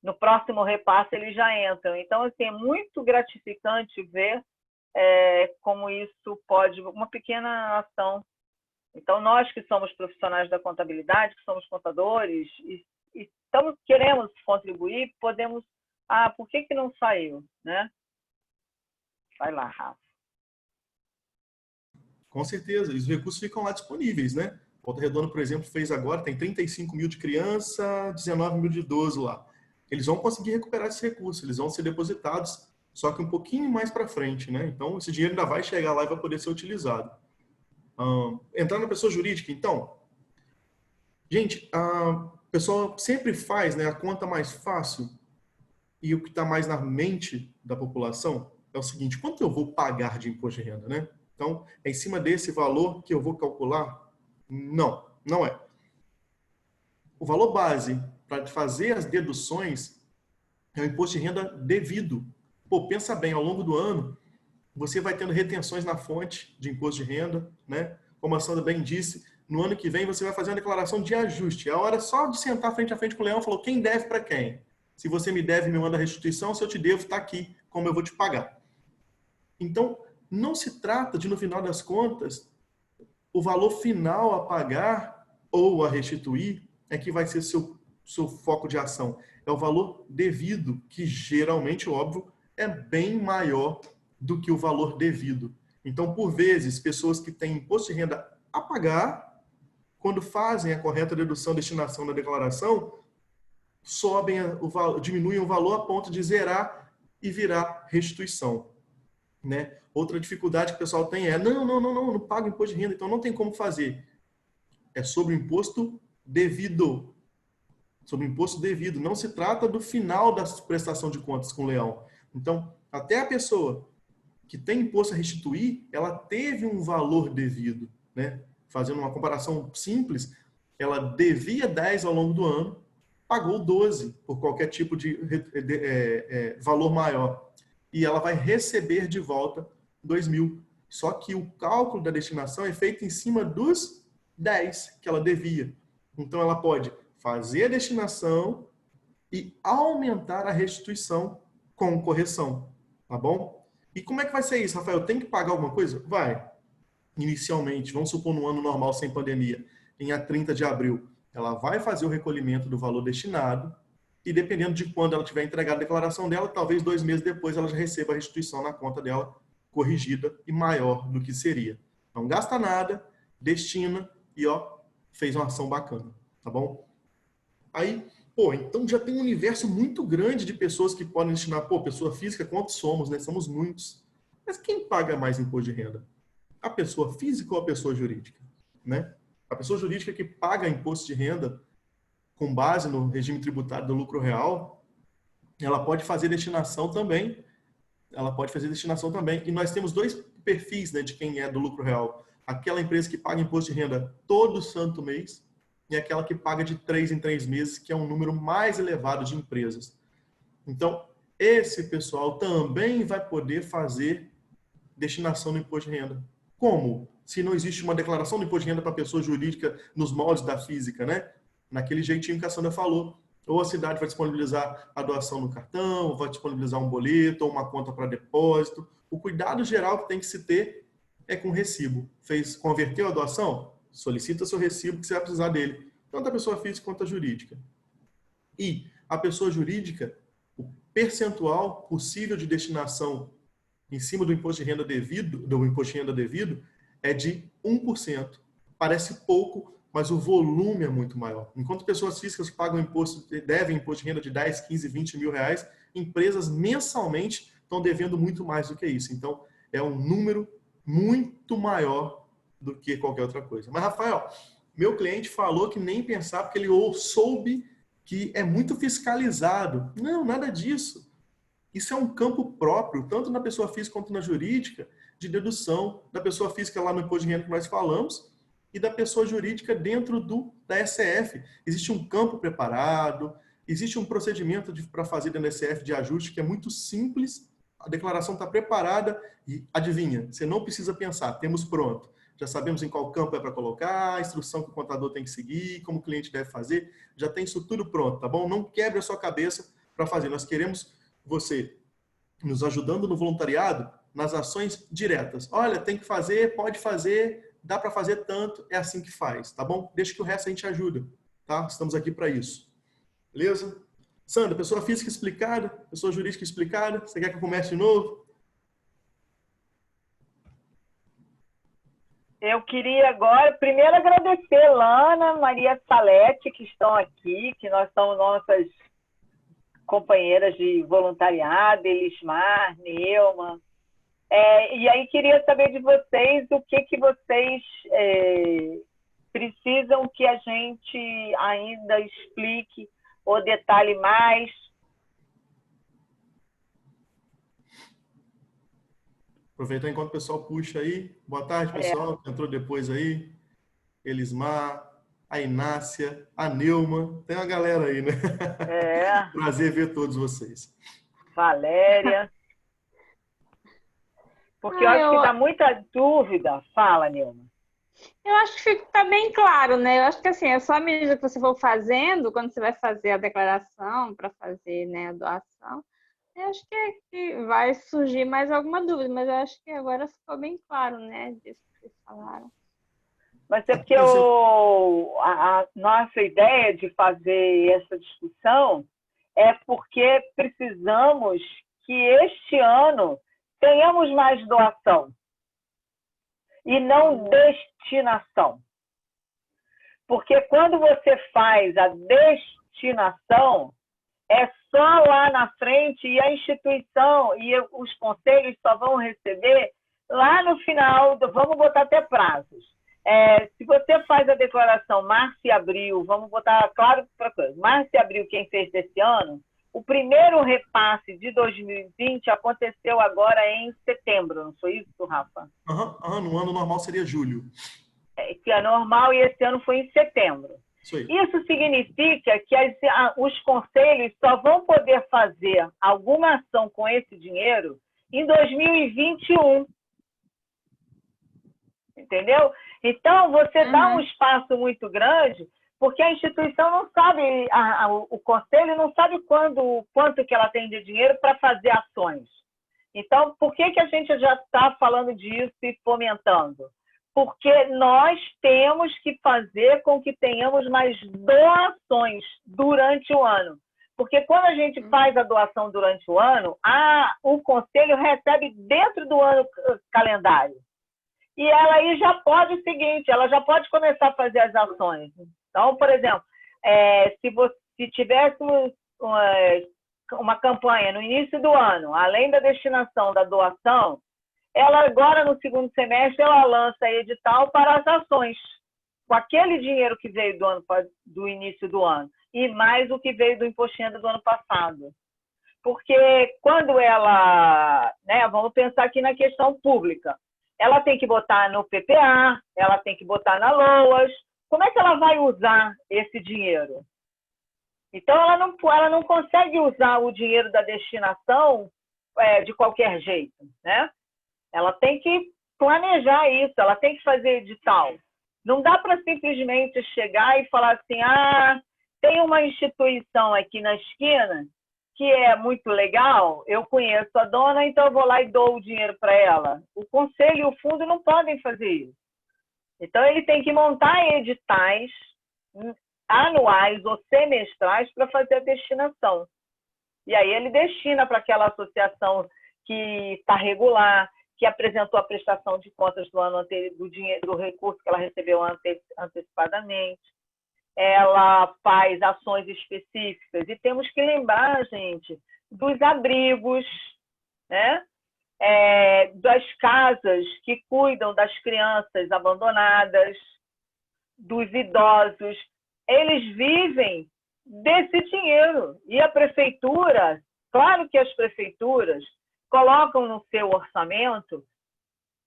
no próximo repasse eles já entram. Então, assim, é muito gratificante ver como isso pode, uma pequena ação. Então, nós que somos profissionais da contabilidade, que somos contadores, e queremos contribuir, podemos... por que não saiu, né? Vai lá, Rafa. Com certeza, os recursos ficam lá disponíveis, né? Volta Redonda, por exemplo, fez agora, tem 35 mil de criança, 19 mil de idoso lá. Eles vão conseguir recuperar esse recurso, eles vão ser depositados, só que um pouquinho mais para frente, né? Então, esse dinheiro ainda vai chegar lá e vai poder ser utilizado. Entrar na pessoa jurídica, então, gente, a pessoa sempre faz, né, a conta mais fácil, e o que está mais na mente da população é o seguinte: quanto eu vou pagar de imposto de renda, né? Então, é em cima desse valor que eu vou calcular? Não, não é. O valor base para fazer as deduções é o imposto de renda devido. Pô, pensa bem, ao longo do ano, você vai tendo retenções na fonte de imposto de renda, né? Como a Sandra bem disse, no ano que vem você vai fazer uma declaração de ajuste. É a hora só de sentar frente a frente com o Leão e falar quem deve para quem. Se você me deve, me manda restituição. Se eu te devo, está aqui como eu vou te pagar. Então, não se trata de, no final das contas, o valor final a pagar ou a restituir é que vai ser seu foco de ação. É o valor devido, que geralmente, óbvio, é bem maior do que o valor devido. Então, por vezes, pessoas que têm imposto de renda a pagar, quando fazem a correta dedução e destinação da declaração, diminuem o valor a ponto de zerar e virar restituição, né? Outra dificuldade que o pessoal tem é não pago imposto de renda, então não tem como fazer. É sobre o imposto devido. Sobre o imposto devido. Não se trata do final da prestação de contas com o Leão. Então, até a pessoa que tem imposto a restituir, ela teve um valor devido, né? Fazendo uma comparação simples, ela devia 10 ao longo do ano, pagou 12 por qualquer tipo de valor maior. E ela vai receber de volta 2 mil. Só que o cálculo da destinação é feito em cima dos 10 que ela devia. Então, ela pode fazer a destinação e aumentar a restituição com correção. Tá bom? E como é que vai ser isso, Rafael? Tem que pagar alguma coisa? Vai. Inicialmente, vamos supor no ano normal, sem pandemia, em a 30 de abril, ela vai fazer o recolhimento do valor destinado e, dependendo de quando ela tiver entregado a declaração dela, talvez 2 meses depois ela já receba a restituição na conta dela corrigida e maior do que seria. Não gasta nada, destina e, fez uma ação bacana, tá bom? Aí, então já tem um universo muito grande de pessoas que podem destinar. Pessoa física, quantos somos, né? Somos muitos. Mas quem paga mais imposto de renda? A pessoa física ou a pessoa jurídica, né? A pessoa jurídica que paga imposto de renda com base no regime tributário do lucro real, ela pode fazer destinação também. E nós temos 2 perfis, né, de quem é do lucro real. Aquela empresa que paga imposto de renda todo santo mês e aquela que paga de 3 em 3 meses, que é um número mais elevado de empresas. Então, esse pessoal também vai poder fazer destinação do imposto de renda. Como? Se não existe uma declaração do imposto de renda para a pessoa jurídica nos moldes da física, né? Naquele jeitinho que a Sandra falou. Ou a cidade vai disponibilizar a doação no cartão, ou vai disponibilizar um boleto, ou uma conta para depósito. O cuidado geral que tem que se ter é com recibo. Converteu a doação? Solicita seu recibo que você vai precisar dele. Tanto a pessoa física quanto a jurídica. E a pessoa jurídica, o percentual possível de destinação em cima do imposto de renda devido, é de 1%. Parece pouco, mas o volume é muito maior. Enquanto pessoas físicas devem imposto de renda de 10, 15, 20 mil reais, empresas mensalmente estão devendo muito mais do que isso. Então, é um número muito maior do que qualquer outra coisa. Mas, Rafael, meu cliente falou que nem pensar porque ele soube que é muito fiscalizado. Não, nada disso. Isso é um campo próprio, tanto na pessoa física quanto na jurídica, de dedução da pessoa física lá no imposto de renda que nós falamos e da pessoa jurídica dentro da SF. Existe um campo preparado, existe um procedimento para fazer dentro da SF de ajuste que é muito simples, a declaração está preparada e, adivinha, você não precisa pensar, temos pronto. Já sabemos em qual campo é para colocar, a instrução que o contador tem que seguir, como o cliente deve fazer, já tem isso tudo pronto, tá bom? Não quebre a sua cabeça para fazer. Nós queremos você nos ajudando no voluntariado nas ações diretas. Olha, tem que fazer, pode fazer, dá para fazer tanto, é assim que faz, tá bom? Deixa que o resto a gente ajuda, tá? Estamos aqui para isso. Beleza? Sandra, pessoa física explicada, pessoa jurídica explicada, você quer que eu comece de novo? Eu queria agora, primeiro, agradecer Lana, Maria Salete, que estão aqui, que nós somos nossas companheiras de voluntariado, Elismar, Neuma. E aí queria saber de vocês o que vocês precisam que a gente ainda explique ou detalhe mais. Aproveitar enquanto o pessoal puxa aí. Boa tarde, pessoal, que entrou depois aí. Elismar, a Inácia, a Neuma. Tem uma galera aí, né? Prazer ver todos vocês. Valéria. Porque eu acho que dá muita dúvida. Fala, Neuma. Eu acho que está bem claro, né? Eu acho que assim, é só a medida que você for fazendo, quando você vai fazer a declaração para fazer, né, a doação, eu acho que vai surgir mais alguma dúvida, mas eu acho que agora ficou bem claro, né, disso que vocês falaram. Mas é porque a nossa ideia de fazer essa discussão é porque precisamos que este ano tenhamos mais doação e não destinação. Porque quando você faz a destinação, é só lá na frente e a instituição e os conselhos só vão receber lá no final, vamos botar até prazos. Se você faz a declaração março e abril, vamos botar claro para coisa, março e abril, quem fez desse ano, o primeiro repasse de 2020 aconteceu agora em setembro, não foi isso, Rafa? No ano normal seria julho. Que é normal e esse ano foi em setembro. Isso significa que os conselhos só vão poder fazer alguma ação com esse dinheiro em 2021. Entendeu? Então, você dá um espaço muito grande, porque a instituição não sabe, o conselho não sabe quanto que ela tem de dinheiro para fazer ações. Então, por que a gente já está falando disso e fomentando? Porque nós temos que fazer com que tenhamos mais doações durante o ano. Porque quando a gente faz a doação durante o ano, o conselho recebe dentro do ano calendário. E ela aí já pode o seguinte, ela já pode começar a fazer as ações. Então, por exemplo, se tivéssemos uma campanha no início do ano, além da destinação da doação, ela agora, no segundo semestre, ela lança edital para as ações, com aquele dinheiro que veio do início do ano, e mais o que veio do imposto de renda do ano passado. Porque quando ela, vamos pensar aqui na questão pública, ela tem que botar no PPA, ela tem que botar na LOAS. Como é que ela vai usar esse dinheiro? Então, ela não consegue usar o dinheiro da destinação de qualquer jeito, né? Ela tem que planejar isso, ela tem que fazer edital. Não dá para simplesmente chegar e falar assim, tem uma instituição aqui na esquina que é muito legal, eu conheço a dona, então eu vou lá e dou o dinheiro para ela. O conselho e o fundo não podem fazer isso. Então, ele tem que montar editais anuais ou semestrais para fazer a destinação. E aí ele destina para aquela associação que está regular, que apresentou a prestação de contas do ano anterior, do recurso que ela recebeu antecipadamente. Ela faz ações específicas. E temos que lembrar, gente, dos abrigos, né? Das casas que cuidam das crianças abandonadas, dos idosos. Eles vivem desse dinheiro. E a prefeitura, claro que as prefeituras colocam no seu orçamento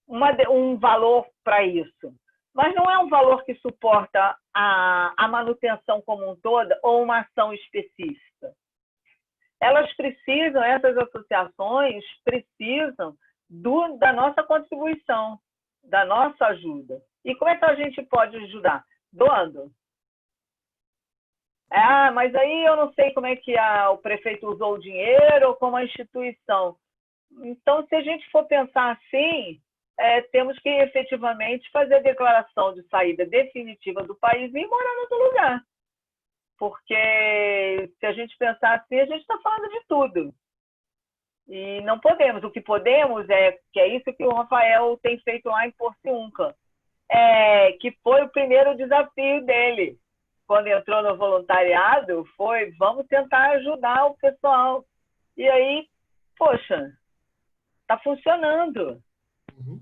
um valor para isso. Mas não é um valor que suporta a manutenção como um todo ou uma ação específica. Elas precisam, essas associações precisam da nossa contribuição, da nossa ajuda. E como é que a gente pode ajudar? Doando. Mas aí eu não sei como é que o prefeito usou o dinheiro ou como a instituição. Então, se a gente for pensar assim, temos que efetivamente fazer a declaração de saída definitiva do país e ir morar em outro lugar. Porque se a gente pensar assim, a gente está falando de tudo. E não podemos. O que podemos que é isso que o Rafael tem feito lá em Porciúncula, que foi o primeiro desafio dele. Quando entrou no voluntariado, foi vamos tentar ajudar o pessoal. E aí, poxa, está funcionando. Uhum.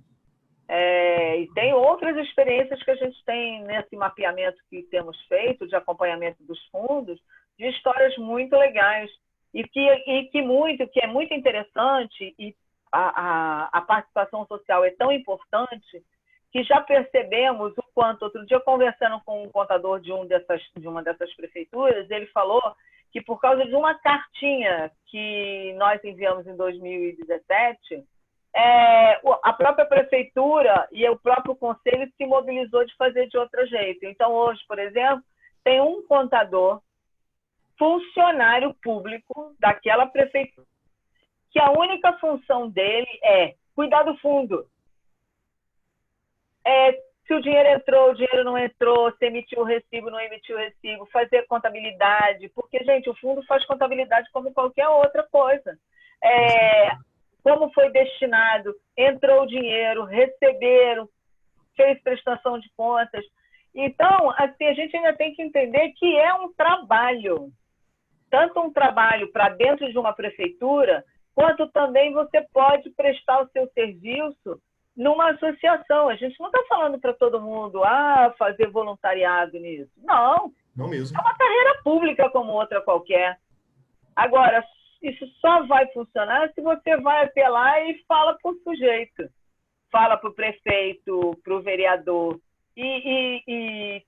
E tem outras experiências que a gente tem nesse mapeamento que temos feito, de acompanhamento dos fundos, de histórias muito legais. E que é muito interessante, e a participação social é tão importante, que já percebemos o quanto, outro dia conversando com um contador de uma dessas prefeituras, ele falou que por causa de uma cartinha que nós enviamos em 2017, a própria prefeitura e o próprio conselho se mobilizou de fazer de outro jeito. Então, hoje, por exemplo, tem um contador funcionário público daquela prefeitura, que a única função dele é cuidar do fundo. Se o dinheiro entrou, o dinheiro não entrou, se emitiu o recibo, não emitiu o recibo, fazer contabilidade, porque, gente, o fundo faz contabilidade como qualquer outra coisa. Como foi destinado, entrou o dinheiro, receberam, fez prestação de contas. Então, assim, a gente ainda tem que entender que é um trabalho. Tanto um trabalho para dentro de uma prefeitura, quanto também você pode prestar o seu serviço numa associação. A gente não está falando para todo mundo fazer voluntariado nisso. Não. Não mesmo. É uma carreira pública como outra qualquer. Agora, isso só vai funcionar se você vai até lá e fala para o sujeito. Fala para o prefeito, para o vereador. E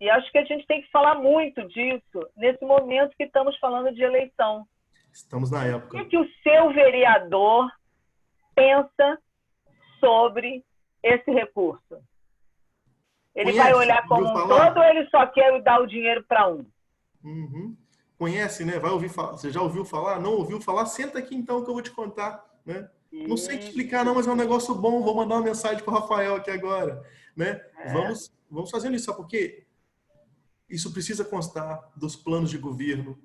acho que a gente tem que falar muito disso nesse momento que estamos falando de eleição. Estamos na época. O que o seu vereador pensa sobre esse recurso? Ele vai olhar como um todo ou ele só quer dar o dinheiro para um? Uhum. Conhece, né? Vai ouvir falar. Você já ouviu falar? Não ouviu falar? Senta aqui então que eu vou te contar, né? Não sei te explicar não, mas é um negócio bom. Vou mandar uma mensagem para o Rafael aqui agora, né? Vamos fazendo isso, sabe por quê? Isso precisa constar dos planos de governo,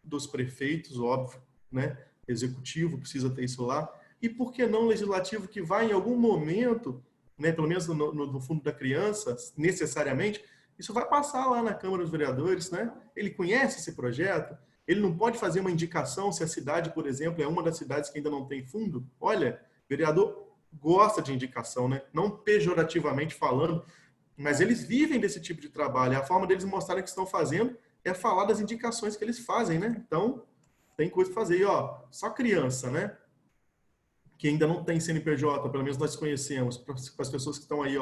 dos prefeitos, óbvio, né? Executivo precisa ter isso lá. E por que não legislativo, que vai em algum momento, né, pelo menos no Fundo da Criança, necessariamente, isso vai passar lá na Câmara dos Vereadores, né? Ele conhece esse projeto, ele não pode fazer uma indicação se a cidade, por exemplo, é uma das cidades que ainda não tem fundo. Olha, o vereador gosta de indicação, né? Não pejorativamente falando, mas eles vivem desse tipo de trabalho. A forma deles mostrarem o que estão fazendo é falar das indicações que eles fazem, né? Então, tem coisa para fazer. E, só criança, né? Que ainda não tem CNPJ, pelo menos nós conhecemos, para as pessoas que estão aí,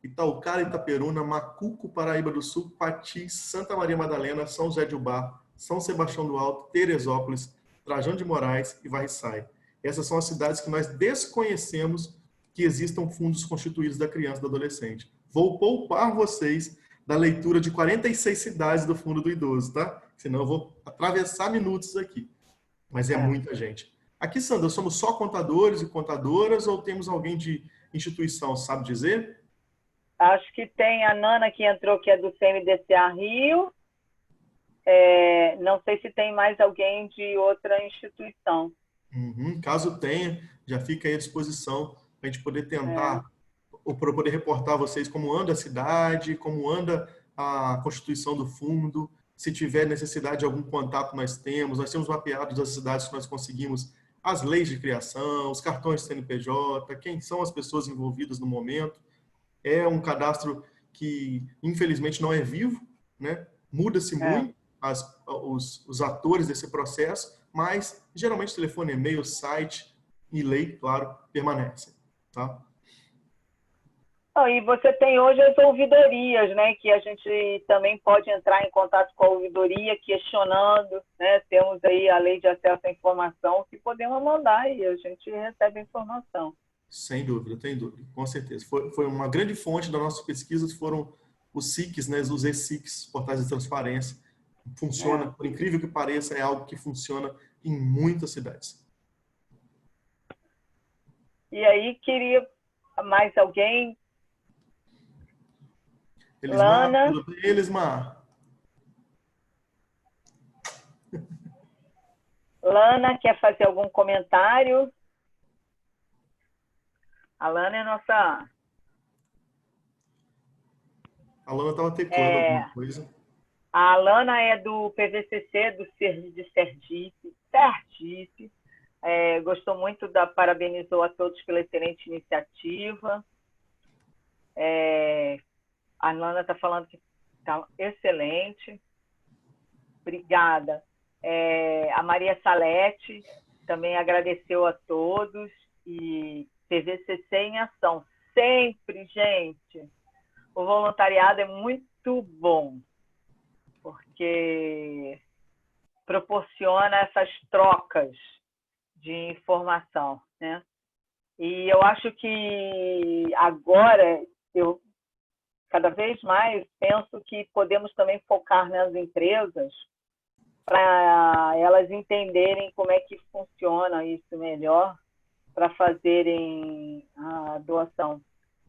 Itaucara, Itaperuna, Macuco, Paraíba do Sul, Pati, Santa Maria Madalena, São José de Ubá, São Sebastião do Alto, Teresópolis, Trajano de Moraes e Varriçai. Essas são as cidades que nós desconhecemos que existam fundos constituídos da criança e do adolescente. Vou poupar vocês da leitura de 46 cidades do Fundo do Idoso, tá? Senão eu vou atravessar minutos aqui. Mas é muita gente. Aqui, Sandra, somos só contadores e contadoras ou temos alguém de instituição, sabe dizer? Acho que tem a Nana que entrou, que é do CMDCA Rio. Não sei se tem mais alguém de outra instituição. Caso tenha, já fica aí à disposição para a gente poder tentar, ou para poder reportar vocês como anda a cidade, como anda a constituição do fundo. Se tiver necessidade de algum contato, nós temos mapeados as cidades que nós conseguimos as leis de criação, os cartões de CNPJ, quem são as pessoas envolvidas no momento. É um cadastro que, infelizmente, não é vivo, né? Muda-se muito os atores desse processo, mas, geralmente, telefone, e-mail, site e lei, claro, permanecem. Tá? E você tem hoje as ouvidorias, né? Que a gente também pode entrar em contato com a ouvidoria, questionando, né? Temos aí a lei de acesso à informação que podemos mandar e a gente recebe a informação. Sem dúvida, tem dúvida, com certeza. Foi uma grande fonte das nossas pesquisas, foram os SICs, né? Os e-SICs, portais de transparência. Funciona, por incrível que pareça, é algo que funciona em muitas cidades. E aí, queria mais alguém? Elismar, Lana. tudo bem, Elismar? Lana, quer fazer algum comentário? A Lana é nossa... A Lana estava teclando alguma coisa. A Lana é do PVCC, de Sergipe. Gostou muito, parabenizou a todos pela excelente iniciativa. A Lana está falando que está excelente. Obrigada. A Maria Salete também agradeceu a todos. E PVCC em ação. Sempre, gente. O voluntariado é muito bom, porque proporciona essas trocas de informação, né? E eu acho que agora, eu cada vez mais penso que podemos também focar nas empresas para elas entenderem como é que funciona isso melhor para fazerem a doação.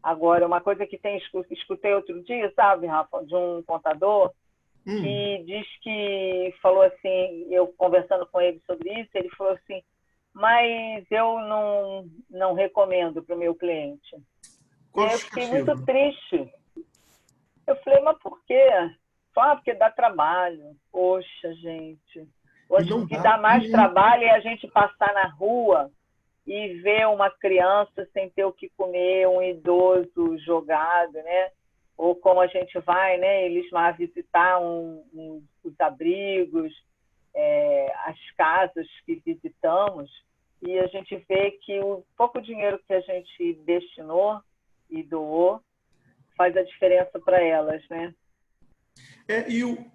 Agora, uma coisa que escutei outro dia, sabe, Rafa, de um contador, que diz que falou assim, eu conversando com ele sobre isso, ele falou assim, mas eu não recomendo para o meu cliente. Qual eu fiquei muito triste. Eu falei, mas por quê? Porque dá trabalho. Poxa, gente. Hoje o que dá mais trabalho é a gente passar na rua e ver uma criança sem ter o que comer, um idoso jogado, né? Ou como a gente vai, né, Elismar, visitar os abrigos, as casas que visitamos, e a gente vê que o pouco dinheiro que a gente destinou e doou faz a diferença para elas, né?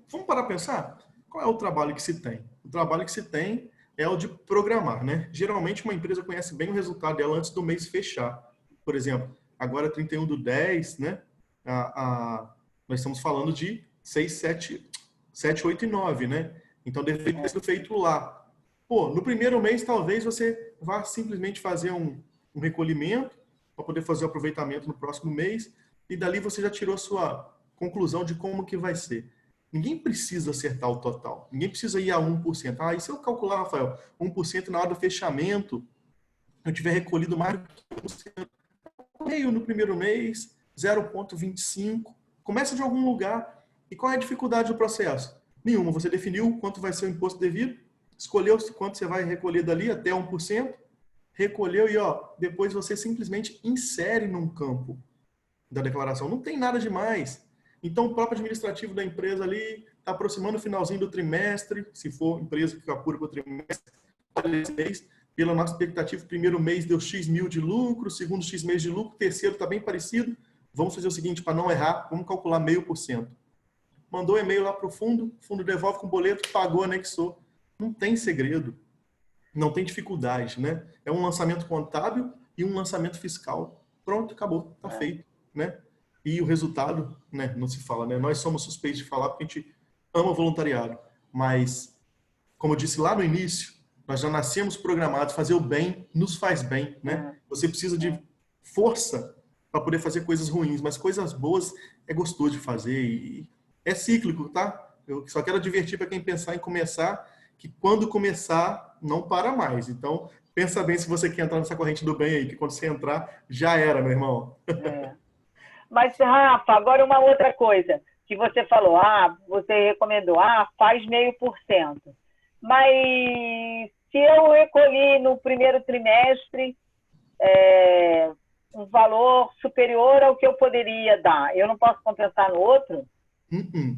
Vamos parar para pensar? Qual é o trabalho que se tem? O trabalho que se tem é o de programar, né? Geralmente uma empresa conhece bem o resultado dela antes do mês fechar. Por exemplo, agora 31/10, né? Nós estamos falando de 6, 7, 8 e 9, né? Então deveria ter sido feito lá. No primeiro mês talvez você vá simplesmente fazer um recolhimento para poder fazer o aproveitamento no próximo mês e dali você já tirou a sua conclusão de como que vai ser. Ninguém precisa acertar o total. Ninguém precisa ir a 1%. E se eu calcular, Rafael, 1% na hora do fechamento, eu tiver recolhido mais do que 1%, meio no primeiro mês, 0,25%. Começa de algum lugar. E qual é a dificuldade do processo? Nenhuma. Você definiu quanto vai ser o imposto devido, escolheu quanto você vai recolher dali, até 1%, recolheu e depois você simplesmente insere num campo da declaração. Não tem nada demais. Então, o próprio administrativo da empresa ali está aproximando o finalzinho do trimestre, se for empresa que apura para o trimestre, pela nossa expectativa, o primeiro mês deu X mil de lucro, segundo X mês de lucro, terceiro está bem parecido. Vamos fazer o seguinte, para não errar, vamos calcular 0,5%. Mandou e-mail lá para o fundo devolve com boleto, pagou, anexou. Não tem segredo, não tem dificuldade, né? É um lançamento contábil e um lançamento fiscal. Pronto, acabou, está feito, né? E o resultado, né, não se fala, né? Nós somos suspeitos de falar porque a gente ama o voluntariado. Mas, como eu disse lá no início, nós já nascemos programados, fazer o bem nos faz bem, né? Você precisa de força para poder fazer coisas ruins, mas coisas boas é gostoso de fazer e é cíclico, tá? Eu só quero advertir para quem pensar em começar, que quando começar, não para mais. Então, pensa bem se você quer entrar nessa corrente do bem aí, que quando você entrar, já era, meu irmão. Mas, Rafa, agora uma outra coisa que você falou, você recomendou, faz 0,5%. Mas se eu recolhi no primeiro trimestre um valor superior ao que eu poderia dar, eu não posso compensar no outro?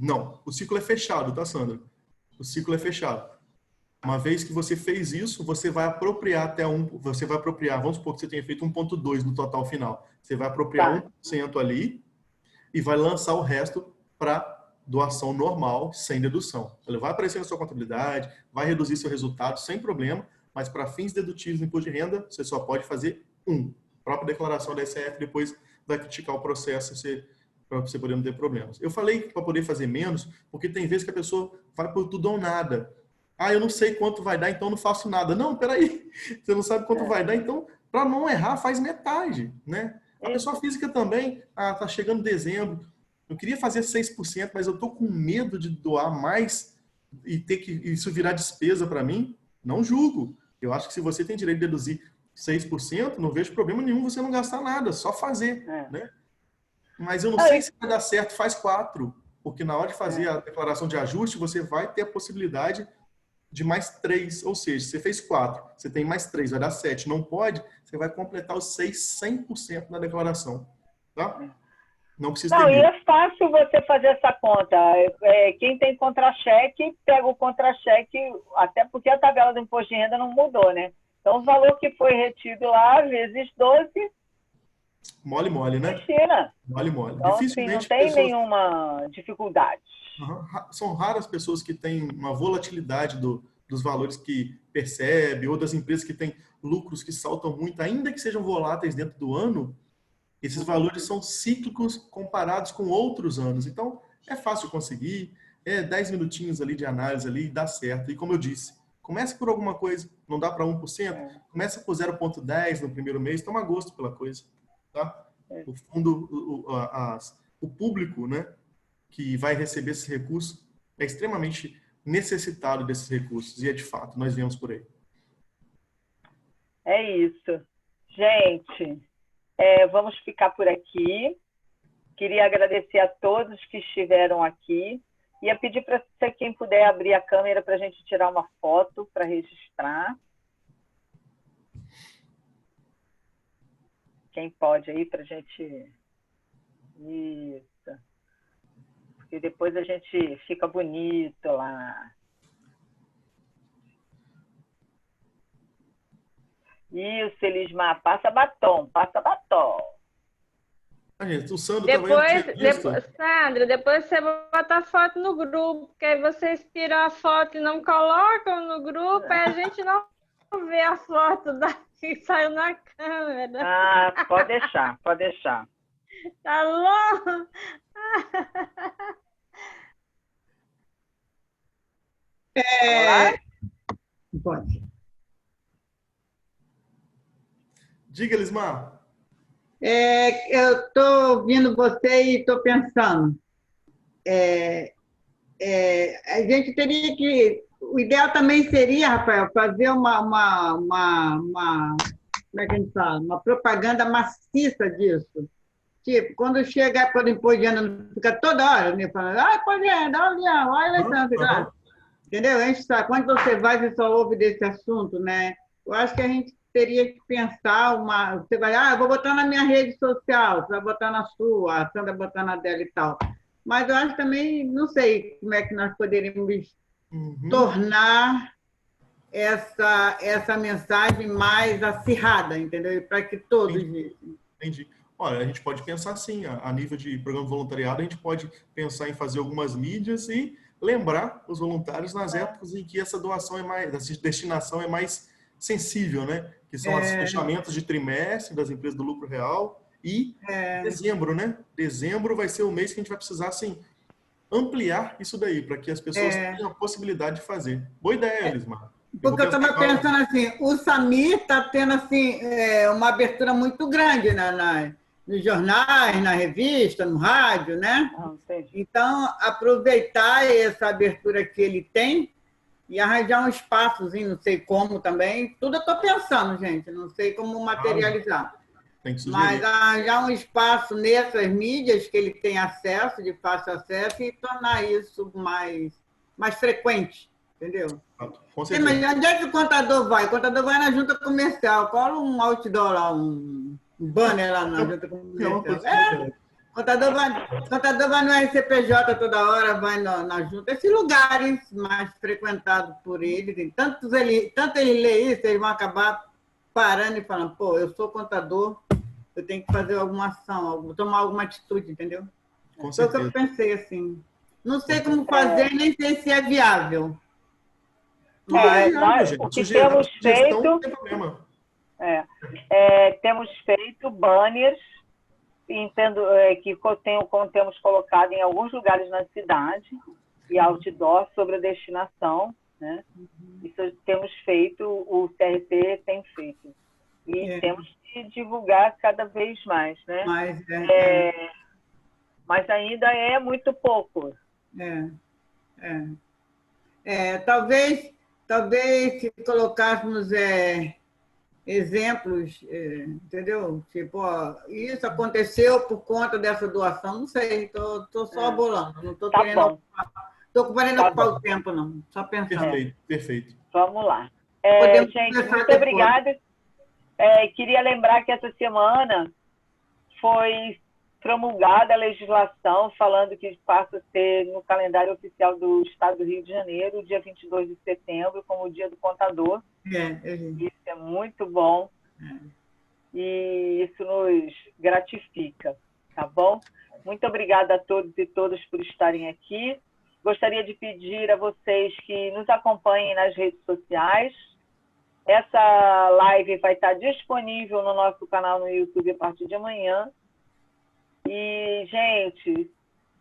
Não, o ciclo é fechado, tá, Sandra? O ciclo é fechado. Uma vez que você fez isso, você vai apropriar vamos supor que você tenha feito 1,2 no total final. Você vai apropriar 1% ali e vai lançar o resto para doação normal, sem dedução. Ele vai aparecer na sua contabilidade, vai reduzir seu resultado sem problema, mas para fins dedutivos no imposto de renda, você só pode fazer um. A própria declaração da SF depois vai criticar o processo para você poder não ter problemas. Eu falei para poder fazer menos, porque tem vezes que a pessoa vai por tudo ou nada. Eu não sei quanto vai dar, então não faço nada. Não, peraí. Você não sabe quanto vai dar, então, para não errar, faz metade, né? A pessoa física também, tá chegando dezembro, eu queria fazer 6%, mas eu tô com medo de doar mais e ter que isso virar despesa para mim. Não julgo. Eu acho que se você tem direito de deduzir 6%, não vejo problema nenhum você não gastar nada, só fazer, né? Mas eu não sei se vai dar certo, faz 4%, porque na hora de fazer a declaração de ajuste, você vai ter a possibilidade de mais 3%, ou seja, você fez 4%, você tem mais 3%, vai dar 7%. Não pode, você vai completar os 6%, 100% na declaração, tá? Não precisa ter medo. E é fácil você fazer essa conta. Quem tem contra-cheque, pega o contra-cheque, até porque a tabela do imposto de renda não mudou, né? Então, o valor que foi retido lá, vezes 12... Mole, né? Tira. Mole. Então, Dificilmente assim, não tem nenhuma dificuldade. São raras pessoas que têm uma volatilidade dos valores que percebe, ou das empresas que têm lucros que saltam muito, ainda que sejam voláteis dentro do ano. Esses valores são cíclicos comparados com outros anos. Então, é fácil conseguir, 10 minutinhos ali de análise ali, dá certo. E como eu disse, comece por alguma coisa, não dá para 1%, começa por 0,10 no primeiro mês, toma gosto pela coisa. Tá? O fundo, o público, né, que vai receber esse recurso é extremamente necessitado desses recursos. E é de fato, nós vemos por aí. É isso. Gente... vamos ficar por aqui. Queria agradecer a todos que estiveram aqui. Ia pedir para você, quem puder, abrir a câmera para a gente tirar uma foto para registrar. Quem pode aí para a gente... Isso. Porque depois a gente fica bonito lá. Isso, Elismar, passa batom. Gente, o Sandro Sandra, depois você bota a foto no grupo, porque aí vocês tiram a foto e não colocam no grupo, aí a gente não vê a foto que saiu na câmera. Pode deixar. Tá bom? Pode. Diga, Elismar. Eu estou ouvindo você e estou pensando. A gente teria que... O ideal também seria, Rafael, fazer como é que a gente fala? Uma propaganda maciça disso. Tipo, quando chega a época do imposto de renda, fica toda hora, né, falando, imposto de renda, olha, entendeu? A gente sabe, quando você vai, você só ouve desse assunto, né? Eu acho que a gente teria que pensar você vai, eu vou botar na minha rede social, você vai botar na sua, a Sandra botar na dela e tal. Mas eu acho também, não sei como é que nós poderíamos tornar essa mensagem mais acirrada, entendeu? Para que todos... Entendi. Olha, a gente pode pensar assim, a nível de programa de voluntariado, a gente pode pensar em fazer algumas mídias e lembrar os voluntários nas épocas em que essa doação essa destinação é mais sensível, né? Que são os fechamentos de trimestre das empresas do lucro real e dezembro, né? Dezembro vai ser o mês que a gente vai precisar, assim, ampliar isso daí, para que as pessoas tenham a possibilidade de fazer. Boa ideia, Elismar. Porque eu estava pensando assim, o Samir está tendo assim, uma abertura muito grande nos jornais, na revista, no rádio, né? Então, aproveitar essa abertura que ele tem e arranjar um espaçozinho, não sei como também. Tudo eu estou pensando, gente, não sei como materializar. Mas arranjar um espaço nessas mídias que ele tem acesso, de fácil acesso, e tornar isso mais frequente, entendeu? Com certeza. Mas onde é que o contador vai? O contador vai na junta comercial, cola um outdoor lá, um banner lá na junta comercial. Contador vai no RCPJ toda hora, vai na junta. Esses lugares mais frequentados por ele, tem tanto ele lê isso, eles vão acabar parando e falando, pô, eu sou contador, eu tenho que fazer alguma ação, tomar alguma atitude, entendeu? Com Foi o que certeza. eu pensei assim. Não sei como fazer, nem sei se é viável. Nós, o que temos feito, não tem problema. temos feito banners, entendo que temos colocado em alguns lugares na cidade e outdoor sobre a destinação, né? Isso temos feito, o CRP tem feito. E temos que divulgar cada vez mais, né? Mas ainda é muito pouco. Talvez se colocássemos exemplos, entendeu? Tipo, ó, isso aconteceu por conta dessa doação, não sei, estou só bolando, não estou querendo ocupar o tempo, não, só pensando. Perfeito. Vamos lá. Gente, muito depois. obrigada. Queria lembrar que essa semana foi promulgada a legislação falando que passa a ser no calendário oficial do Estado do Rio de Janeiro, o dia 22 de setembro, como o Dia do Contador. Isso é muito bom. E isso nos gratifica, tá bom? Muito obrigada a todos e todas por estarem aqui. Gostaria de pedir a vocês que nos acompanhem nas redes sociais. Essa live vai estar disponível no nosso canal no YouTube a partir de amanhã. E, gente,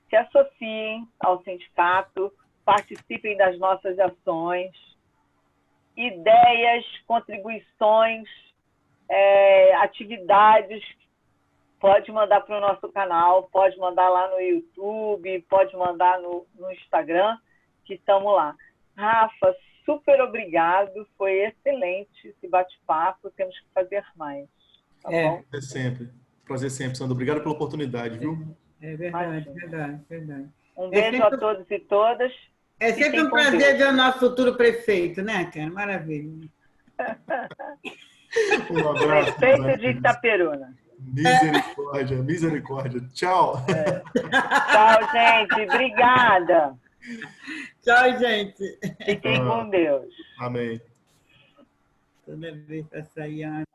se associem ao sindicato, participem das nossas ações, ideias, contribuições, atividades, pode mandar para o nosso canal, pode mandar lá no YouTube, pode mandar no Instagram, que estamos lá. Rafa, super obrigado, foi excelente esse bate-papo, temos que fazer mais. Tá bom? Prazer sempre, Sandra. Obrigado pela oportunidade, viu? Verdade. Um beijo a todos e todas. É sempre um prazer ver o nosso futuro prefeito, né, cara? Maravilha. Um abraço. Prefeito de Itaperuna. Misericórdia. Tchau. Tchau, gente. Obrigada. Tchau, gente. Fiquem com Deus. Amém. Toda vez para sair a novela.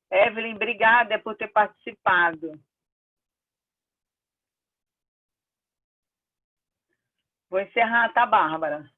Evelyn, obrigada por ter participado. Vou encerrar, tá, Bárbara?